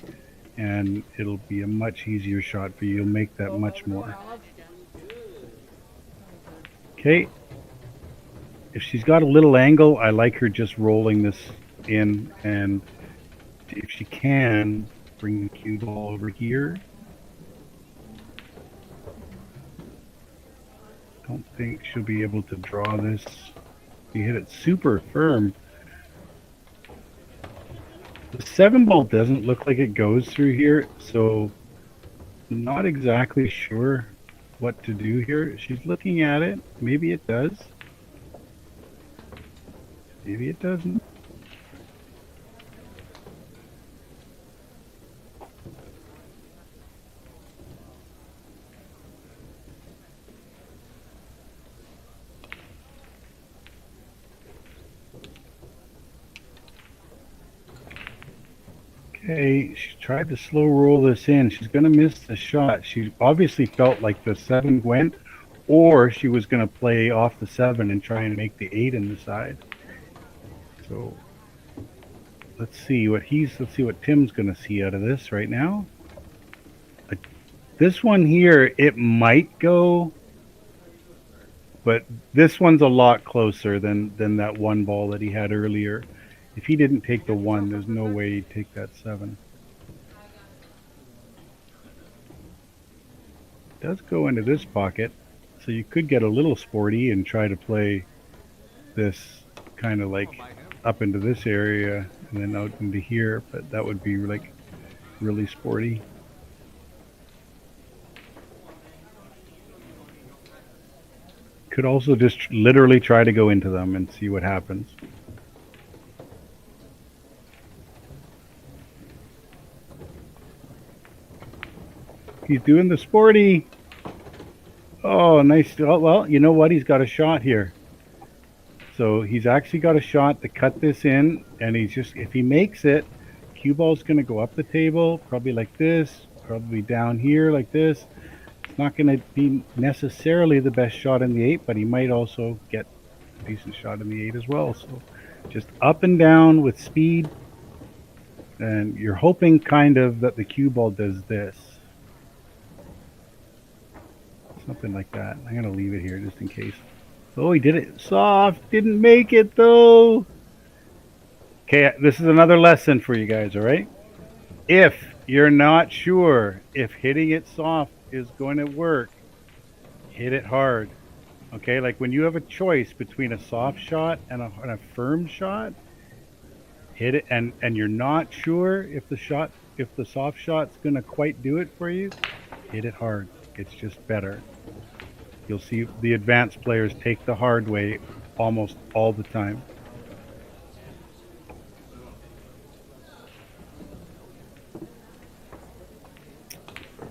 and it'll be a much easier shot for you. You'll make that much more. Okay. If she's got a little angle, I like her just rolling this in, and if she can, bring the cue ball over here. Don't think she'll be able to draw this. You hit it super firm. The 7 ball doesn't look like it goes through here, so I'm not exactly sure what to do here. She's looking at it. Maybe it does. Maybe it doesn't. Okay, she tried to slow roll this in. She's going to miss the shot. She obviously felt like the 7 went, or she was going to play off the 7 and try and make the 8 in the side. So let's see what Tim's going to see out of this right now. This one here, it might go, but this one's a lot closer than that 1 ball that he had earlier. If he didn't take the 1, there's no way he'd take that 7. It does go into this pocket, so you could get a little sporty and try to play this kind of like up into this area and then out into here, but that would be like really sporty. Could also just literally try to go into them and see what happens. He's doing the sporty. Oh, nice. Oh, well, you know what? He's got a shot here. So he's actually got a shot to cut this in, and he's just, if he makes it, cue ball's going to go up the table, probably like this, probably down here like this. It's not going to be necessarily the best shot in the 8, but he might also get a decent shot in the 8 as well. So just up and down with speed, and you're hoping kind of that the cue ball does this. Something like that. I'm going to leave it here just in case. Oh, he did it soft. Didn't make it though. Okay, this is another lesson for you guys, all right? If you're not sure if hitting it soft is going to work, hit it hard. Okay, like when you have a choice between a soft shot and a firm shot, hit it, and you're not sure if the soft shot's going to quite do it for you, hit it hard. It's just better. You'll see the advanced players take the hard way almost all the time.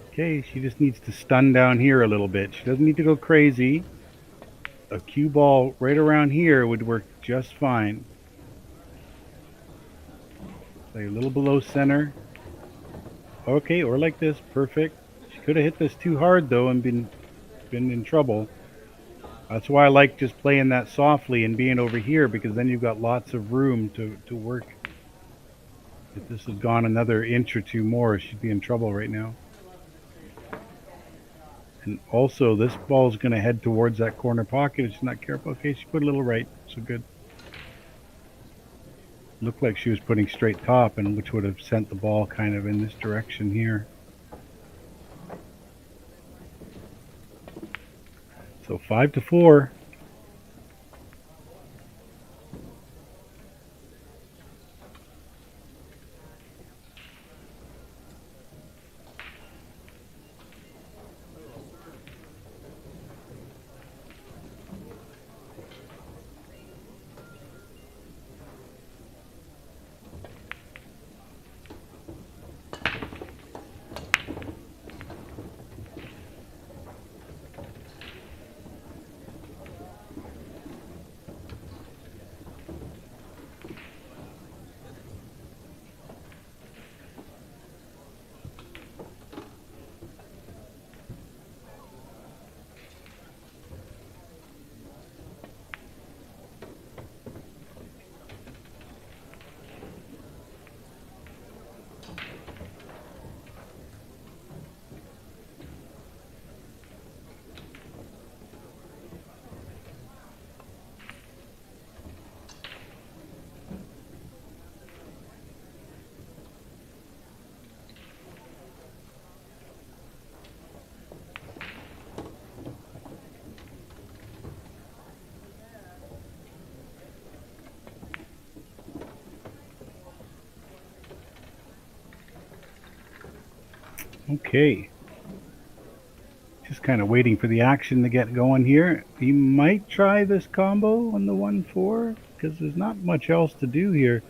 Okay, she just needs to stun down here a little bit. She doesn't need to go crazy. A cue ball right around here would work just fine. Play a little below center. Okay, or like this, perfect. She could have hit this too hard though and been in trouble. That's why I like just playing that softly and being over here, because then you've got lots of room to work. If this had gone another inch or two more, she'd be in trouble right now. And also, this ball is going to head towards that corner pocket if she's not careful. Okay, she put a little right, so good. Looked like she was putting straight top, and which would have sent the ball kind of in this direction here. So 5-4. Okay. Just kind of waiting for the action to get going here. He might try this combo on the 1-4 because there's not much else to do here.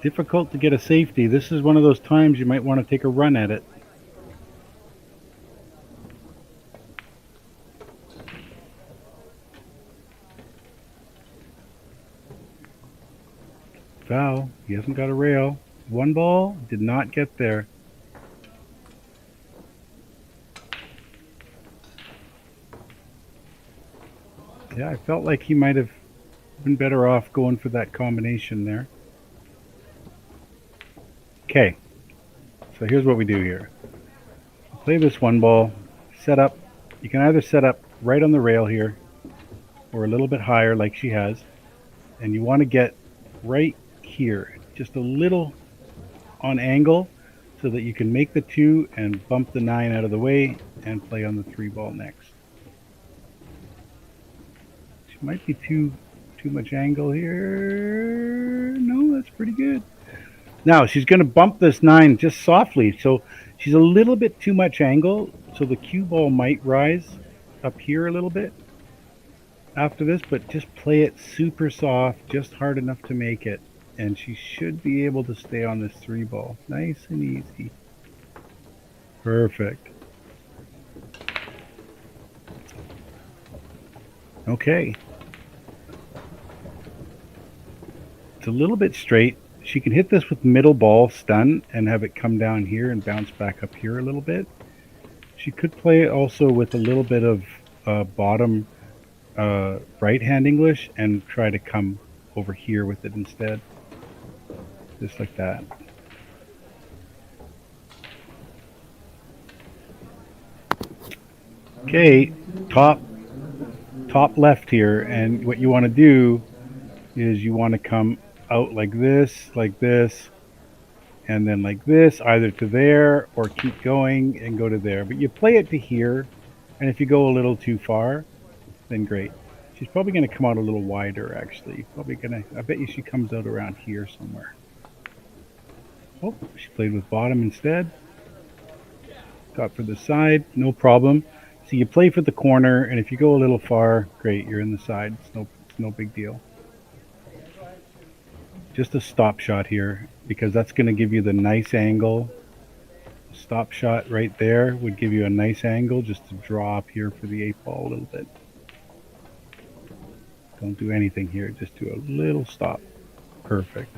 Difficult to get a safety. This is one of those times you might want to take a run at it. Foul. He hasn't got a rail. One ball did not get there. Yeah, I felt like he might have been better off going for that combination there. Okay, so here's what we do here. Play this one ball, set up. You can either set up right on the rail here or a little bit higher like she has. And you want to get right here, just a little on angle so that you can make the 2 and bump the 9 out of the way and play on the 3 ball next. Might be too much angle here. No, that's pretty good. Now she's going to bump this 9 just softly, so she's a little bit too much angle, so the cue ball might rise up here a little bit after this, but just play it super soft, just hard enough to make it, and she should be able to stay on this 3 ball. Nice and easy. Perfect. Okay. It's a little bit straight. She can hit this with middle ball stun and have it come down here and bounce back up here a little bit. She could play it also with a little bit of bottom right hand English and try to come over here with it instead. Just like that. Okay, top top left here, and what you want to do is you want to come out like this, and then like this, either to there or keep going and go to there. But you play it to here, and if you go a little too far, then great. She's probably going to come out a little wider, actually. I bet you she comes out around here somewhere. Oh, she played with bottom instead. Got for the side, no problem. So you play for the corner, and if you go a little far, great, you're in the side. It's no big deal. Just a stop shot here, because that's going to give you the nice angle. Stop shot right there would give you a nice angle just to draw up here for the 8-ball a little bit. Don't do anything here, just do a little stop. Perfect.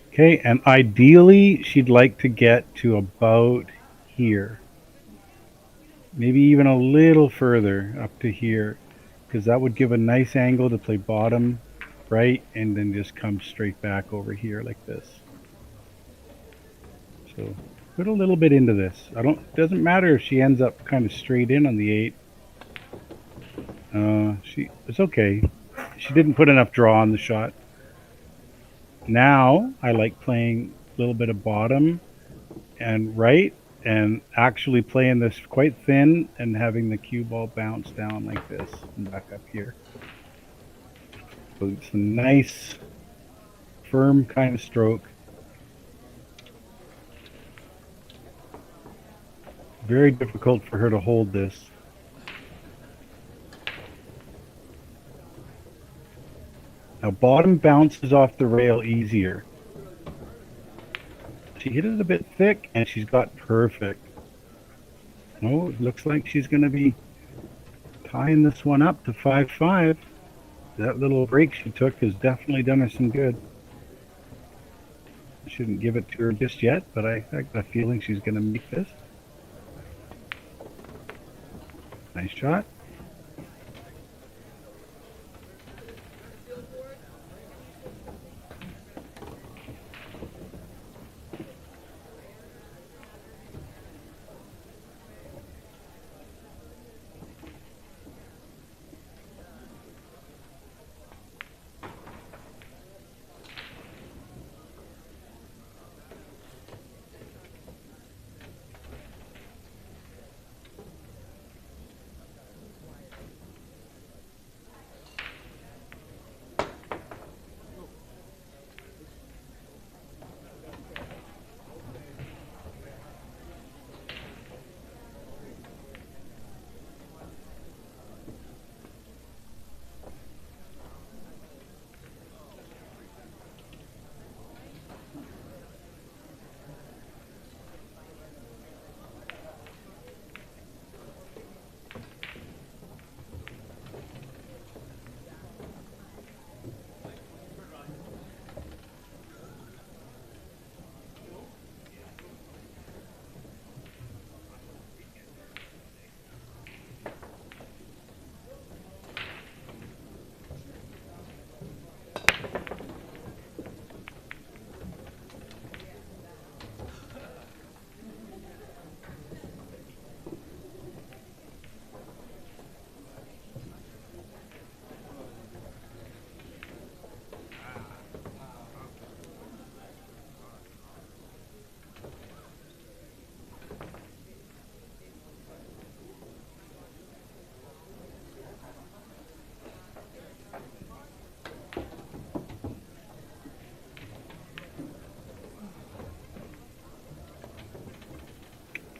Okay, and ideally she'd like to get to about here. Maybe even a little further up to here, because that would give a nice angle to play bottom right and then just come straight back over here like this. So put a little bit into this. Doesn't matter if she ends up kind of straight in on the 8. It's okay. She didn't put enough draw on the shot. Now I like playing a little bit of bottom and right, and actually playing this quite thin and having the cue ball bounce down like this and back up here. So it's a nice, firm kind of stroke. Very difficult for her to hold this. Now bottom bounces off the rail easier. She hit it a bit thick and she's got perfect. Oh, it looks like she's going to be tying this one up to 5-5. That little break she took has definitely done her some good. I shouldn't give it to her just yet, but I have a feeling she's going to make this. Nice shot.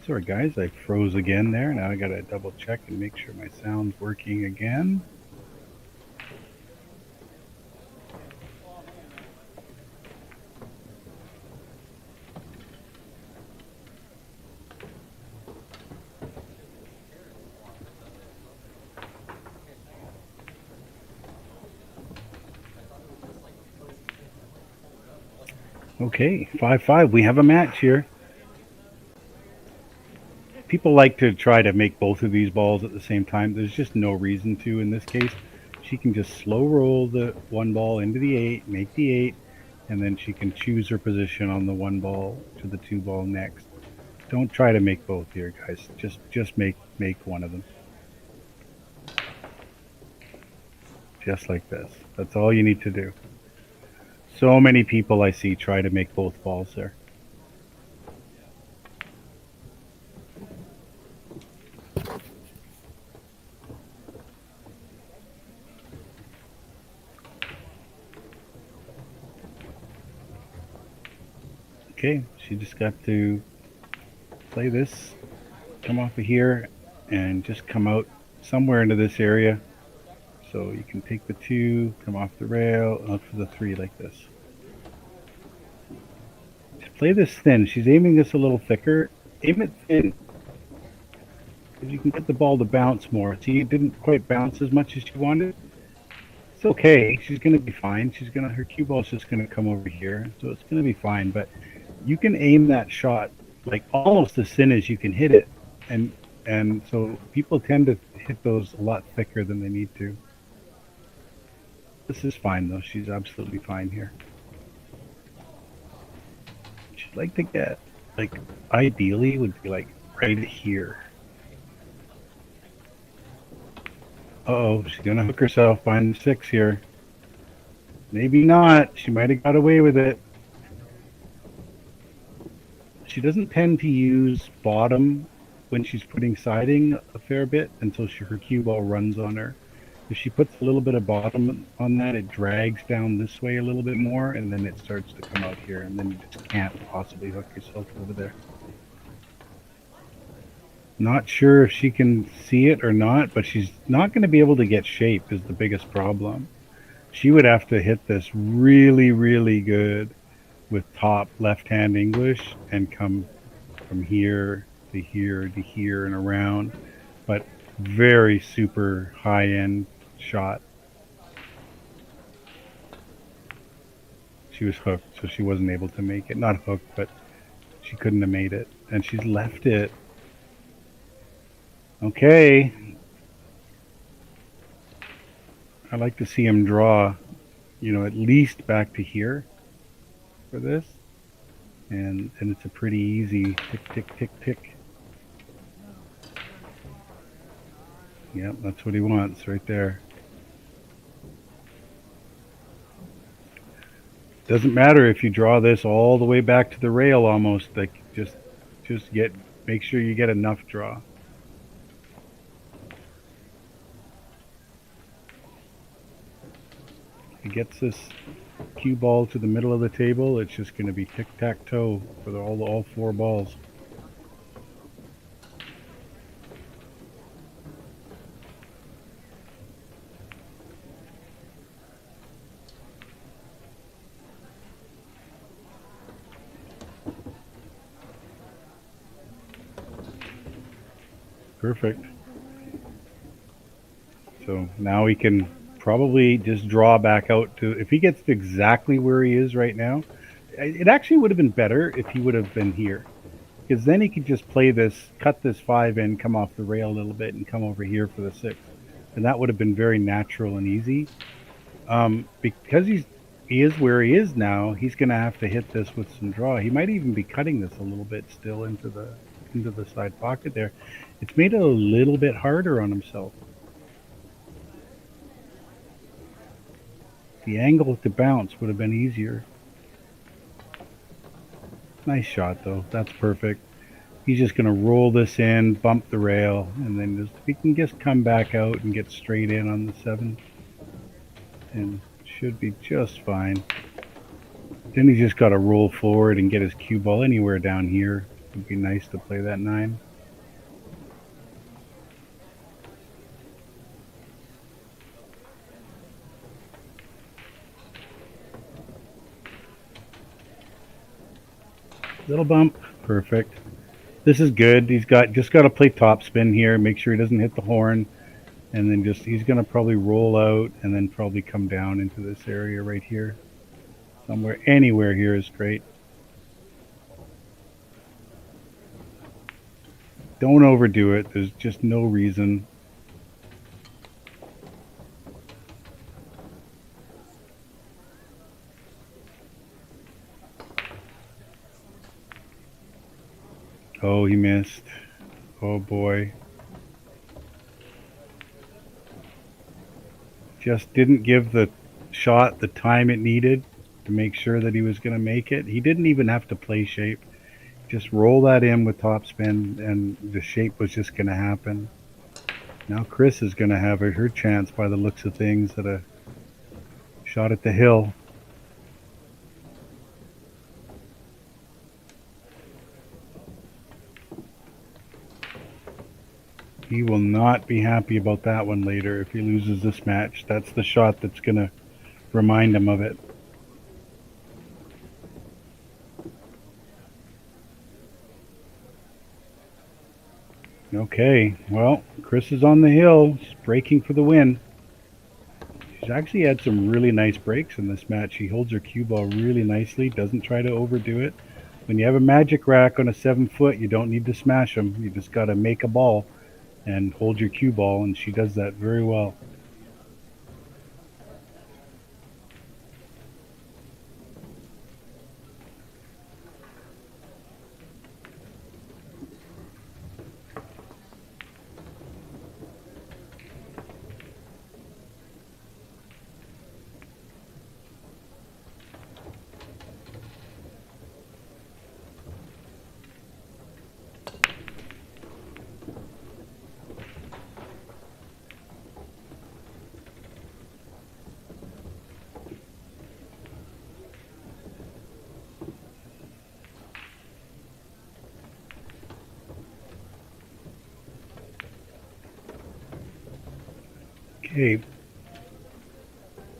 Sorry guys, I froze again there. Now I gotta double check and make sure my sound's working again. Okay, 5-5. We have a match here. People like to try to make both of these balls at the same time. There's just no reason to in this case. She can just slow roll the 1 ball into the 8, make the 8, and then she can choose her position on the 1 ball to the 2 ball next. Don't try to make both here, guys. Just make one of them. Just like this. That's all you need to do. So many people I see try to make both balls there. Okay, she just got to play this, come off of here, and just come out somewhere into this area. So you can take the 2, come off the rail, out for the 3 like this. Just play this thin. She's aiming this a little thicker. Aim it thin. Because you can get the ball to bounce more. See, it didn't quite bounce as much as she wanted. It's okay. She's going to be fine. Her cue ball's just going to come over here. So it's going to be fine. But you can aim that shot like almost as thin as you can hit it. And so people tend to hit those a lot thicker than they need to. This is fine though. She's absolutely fine here. She'd like to get, like, ideally would be like right here. Uh-oh, she's gonna hook herself behind the 6 here. Maybe not. She might have got away with it. She doesn't tend to use bottom when she's putting siding a fair bit until her cue ball runs on her. If she puts a little bit of bottom on that, it drags down this way a little bit more, and then it starts to come out here, and then you just can't possibly hook yourself over there. Not sure if she can see it or not, but she's not going to be able to get shape is the biggest problem. She would have to hit this really, really good with top left-hand English and come from here to here to here and around, but very super high-end shot. She was hooked, so she wasn't able to make it. Not hooked, but she couldn't have made it. And she's left it. Okay. I like to see him draw, at least back to here for this. And it's a pretty easy tick, tick, tick, tick. Yep, that's what he wants right there. Doesn't matter if you draw this all the way back to the rail almost, like just make sure you get enough draw. He gets this cue ball to the middle of the table, it's just going to be tic-tac-toe for all 4 balls. Perfect. So now he can probably just draw back out to, if he gets to exactly where he is right now, it actually would have been better if he would have been here. Because then he could just play this, cut this 5 in, come off the rail a little bit, and come over here for the 6. And that would have been very natural and easy. Because he is where he is now, he's going to have to hit this with some draw. He might even be cutting this a little bit still into the side pocket there. It's made it a little bit harder on himself. The angle to bounce would have been easier. Nice shot though. That's perfect. He's just going to roll this in, bump the rail, and then he can just come back out and get straight in on the 7. And should be just fine. Then he's just got to roll forward and get his cue ball anywhere down here. It would be nice to play that 9. Little bump, perfect. This is good. He's just got to play top spin here, make sure he doesn't hit the horn, and then he's gonna probably roll out and then probably come down into this area right here. Somewhere, anywhere here is great. Don't overdo it. There's just no reason. Oh, he missed. Oh boy. Just didn't give the shot the time it needed to make sure that he was going to make it. He didn't even have to play shape. Just roll that in with topspin, and the shape was just going to happen. Now KRIS is going to have her chance by the looks of things at a shot at the hill. He will not be happy about that one later if he loses this match. That's the shot that's going to remind him of it. Okay, well, KRIS is on the hill. She's breaking for the win. She's actually had some really nice breaks in this match. She holds her cue ball really nicely, doesn't try to overdo it. When you have a magic rack on a 7-foot, you don't need to smash them. You just got to make a ball and hold your cue ball, and she does that very well. Okay,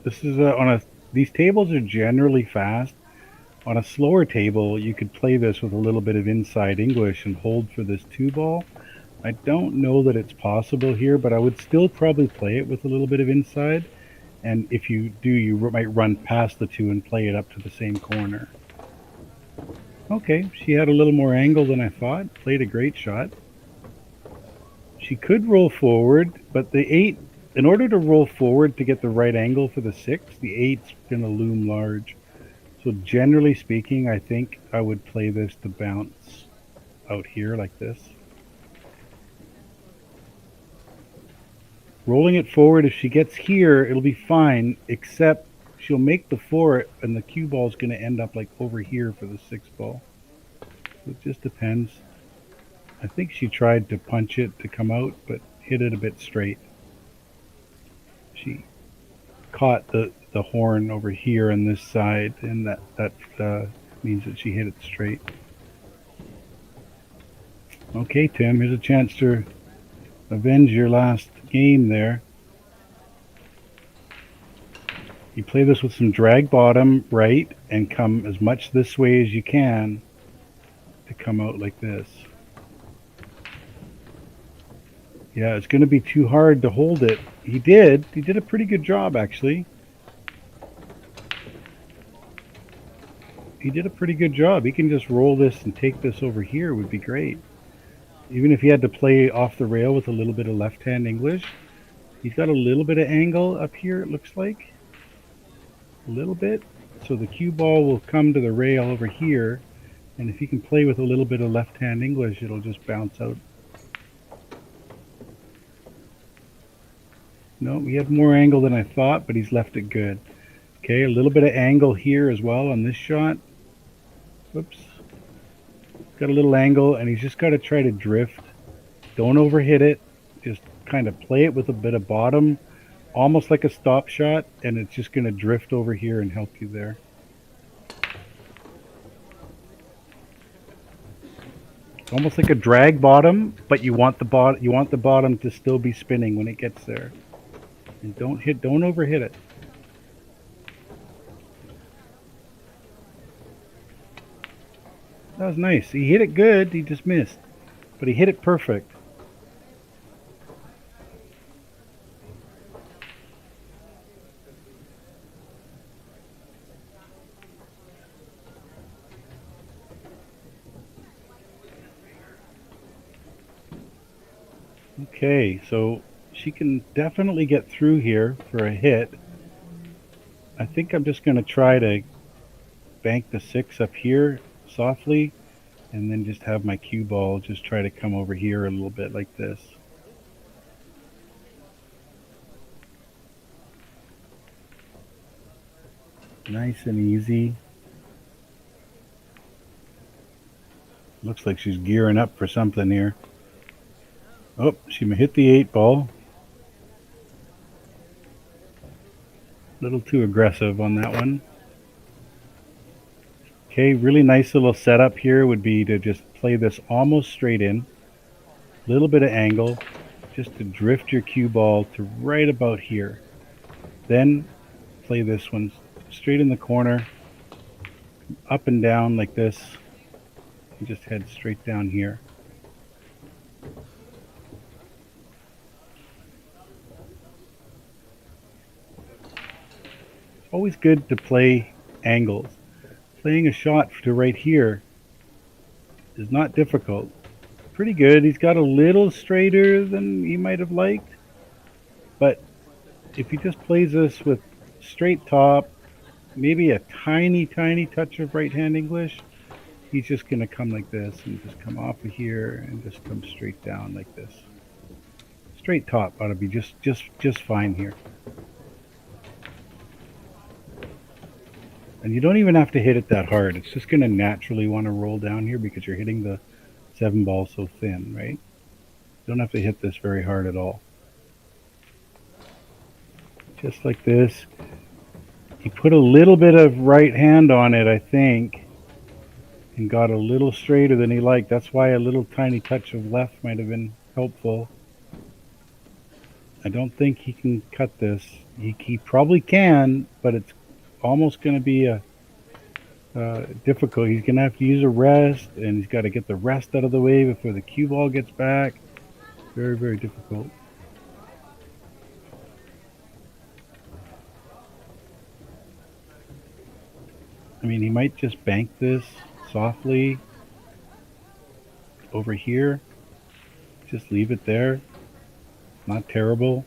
this is these tables are generally fast. On a slower table, you could play this with a little bit of inside English and hold for this 2-ball. I don't know that it's possible here, but I would still probably play it with a little bit of inside. And if you do, you might run past the 2 and play it up to the same corner. Okay, she had a little more angle than I thought. Played a great shot. She could roll forward, but the 8, in order to roll forward to get the right angle for the 6, the 8's going to loom large. So generally speaking, I think I would play this to bounce out here like this. Rolling it forward, if she gets here, it'll be fine, except she'll make the 4, and the cue ball is going to end up like over here for the 6-ball. So it just depends. I think she tried to punch it to come out, but hit it a bit straight. She caught the horn over here on this side, and that means that she hit it straight. Okay, Tim, here's a chance to avenge your last game there. You play this with some drag bottom right and come as much this way as you can to come out like this. Yeah, it's going to be too hard to hold it. He did a pretty good job, actually. He did a pretty good job. He can just roll this and take this over here would be great. Even if he had to play off the rail with a little bit of left-hand English, he's got a little bit of angle up here, it looks like. A little bit. So the cue ball will come to the rail over here, and if he can play with a little bit of left-hand English, it'll just bounce out. No, he had more angle than I thought, but he's left it good. Okay, a little bit of angle here as well on this shot. Whoops. Got a little angle, and he's just got to try to drift. Don't overhit it. Just kind of play it with a bit of bottom, almost like a stop shot, and it's just going to drift over here and help you there. Almost like a drag bottom, but you want the bottom to still be spinning when it gets there. And don't overhit it. That was nice. He hit it good, he just missed. But he hit it perfect. Okay, so she can definitely get through here for a hit. I think I'm just going to try to bank the 6 up here softly, and then just have my cue ball just try to come over here a little bit like this. Nice and easy. Looks like she's gearing up for something here. Oh, she hit the 8 ball. A little too aggressive on that one. Okay, really nice little setup here would be to just play this almost straight in. Little bit of angle, just to drift your cue ball to right about here. Then play this one straight in the corner, up and down like this, and just head straight down here. Always good to play angles. Playing a shot to right here is not difficult. Pretty good. He's got a little straighter than he might have liked, but if he just plays this with straight top, maybe a tiny touch of right hand English, he's just going to come like this and just come off of here and just come straight down like this. Straight top ought to be just fine here. And you don't even have to hit it that hard. It's just going to naturally want to roll down here because you're hitting the 7 ball so thin, right? You don't have to hit this very hard at all. Just like this. He put a little bit of right hand on it, I think, and got a little straighter than he liked. That's why a little tiny touch of left might have been helpful. I don't think he can cut this. He probably can, but it's almost going to be a difficult. He's going to have to use a rest, and he's got to get the rest out of the way before the cue ball gets back. Very, very difficult. I mean, he might just bank this softly over here. Just leave it there. Not terrible.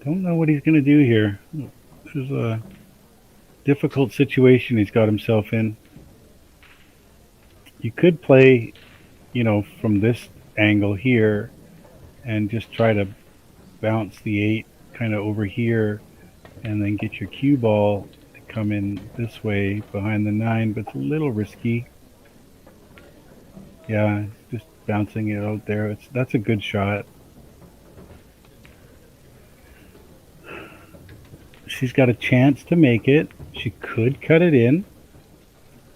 Don't know what he's going to do here. This is a difficult situation he's got himself in. You could play, from this angle here and just try to bounce the 8 kind of over here and then get your cue ball to come in this way behind the 9, but it's a little risky. Yeah, just bouncing it out there. That's a good shot. She's got a chance to make it. She could cut it in.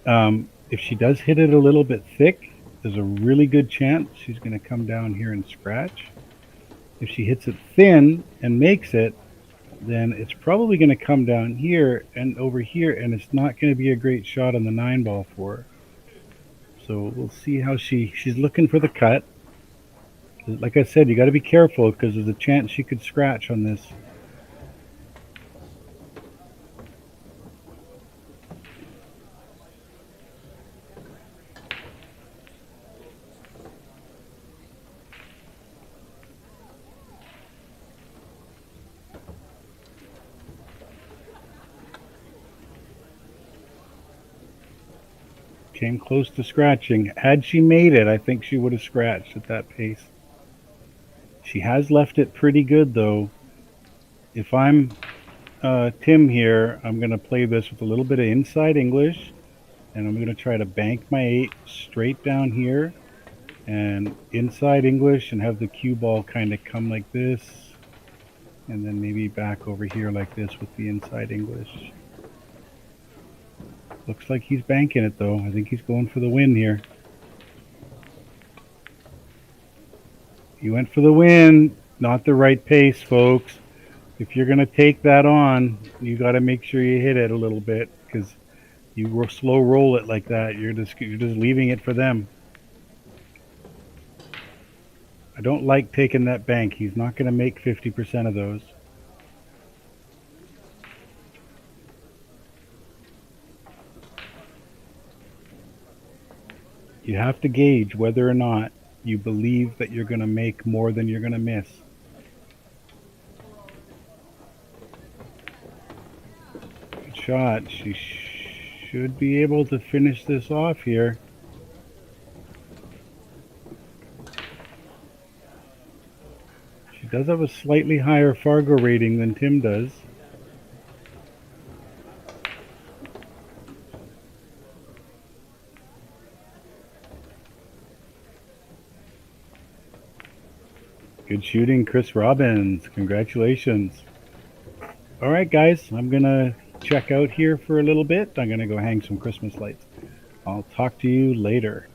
If she does hit it a little bit thick, there's a really good chance she's going to come down here and scratch. If she hits it thin and makes it, then it's probably going to come down here and over here, and it's not going to be a great shot on the 9 ball for her. So we'll see how she's looking for the cut. Like I said, you got to be careful because there's a chance she could scratch on this. Came close to scratching. Had she made it, I think she would have scratched at that pace. She has left it pretty good, though. If I'm Tim here, I'm going to play this with a little bit of inside English, and I'm going to try to bank my 8 straight down here and inside English and have the cue ball kind of come like this And then maybe back over here like this with the inside English. Looks like he's banking it though. I think he's going for the win here. He went for the win. Not the right pace, folks. If you're going to take that on, you got to make sure you hit it a little bit, because you slow roll it like that, you're just leaving it for them. I don't like taking that bank. He's not going to make 50% of those. You have to gauge whether or not you believe that you're going to make more than you're going to miss. Good shot. She should be able to finish this off here. She does have a slightly higher Fargo rating than Tim does. Good shooting, KRIS Robbins. Congratulations. All right, guys, I'm going to check out here for a little bit. I'm going to go hang some Christmas lights. I'll talk to you later.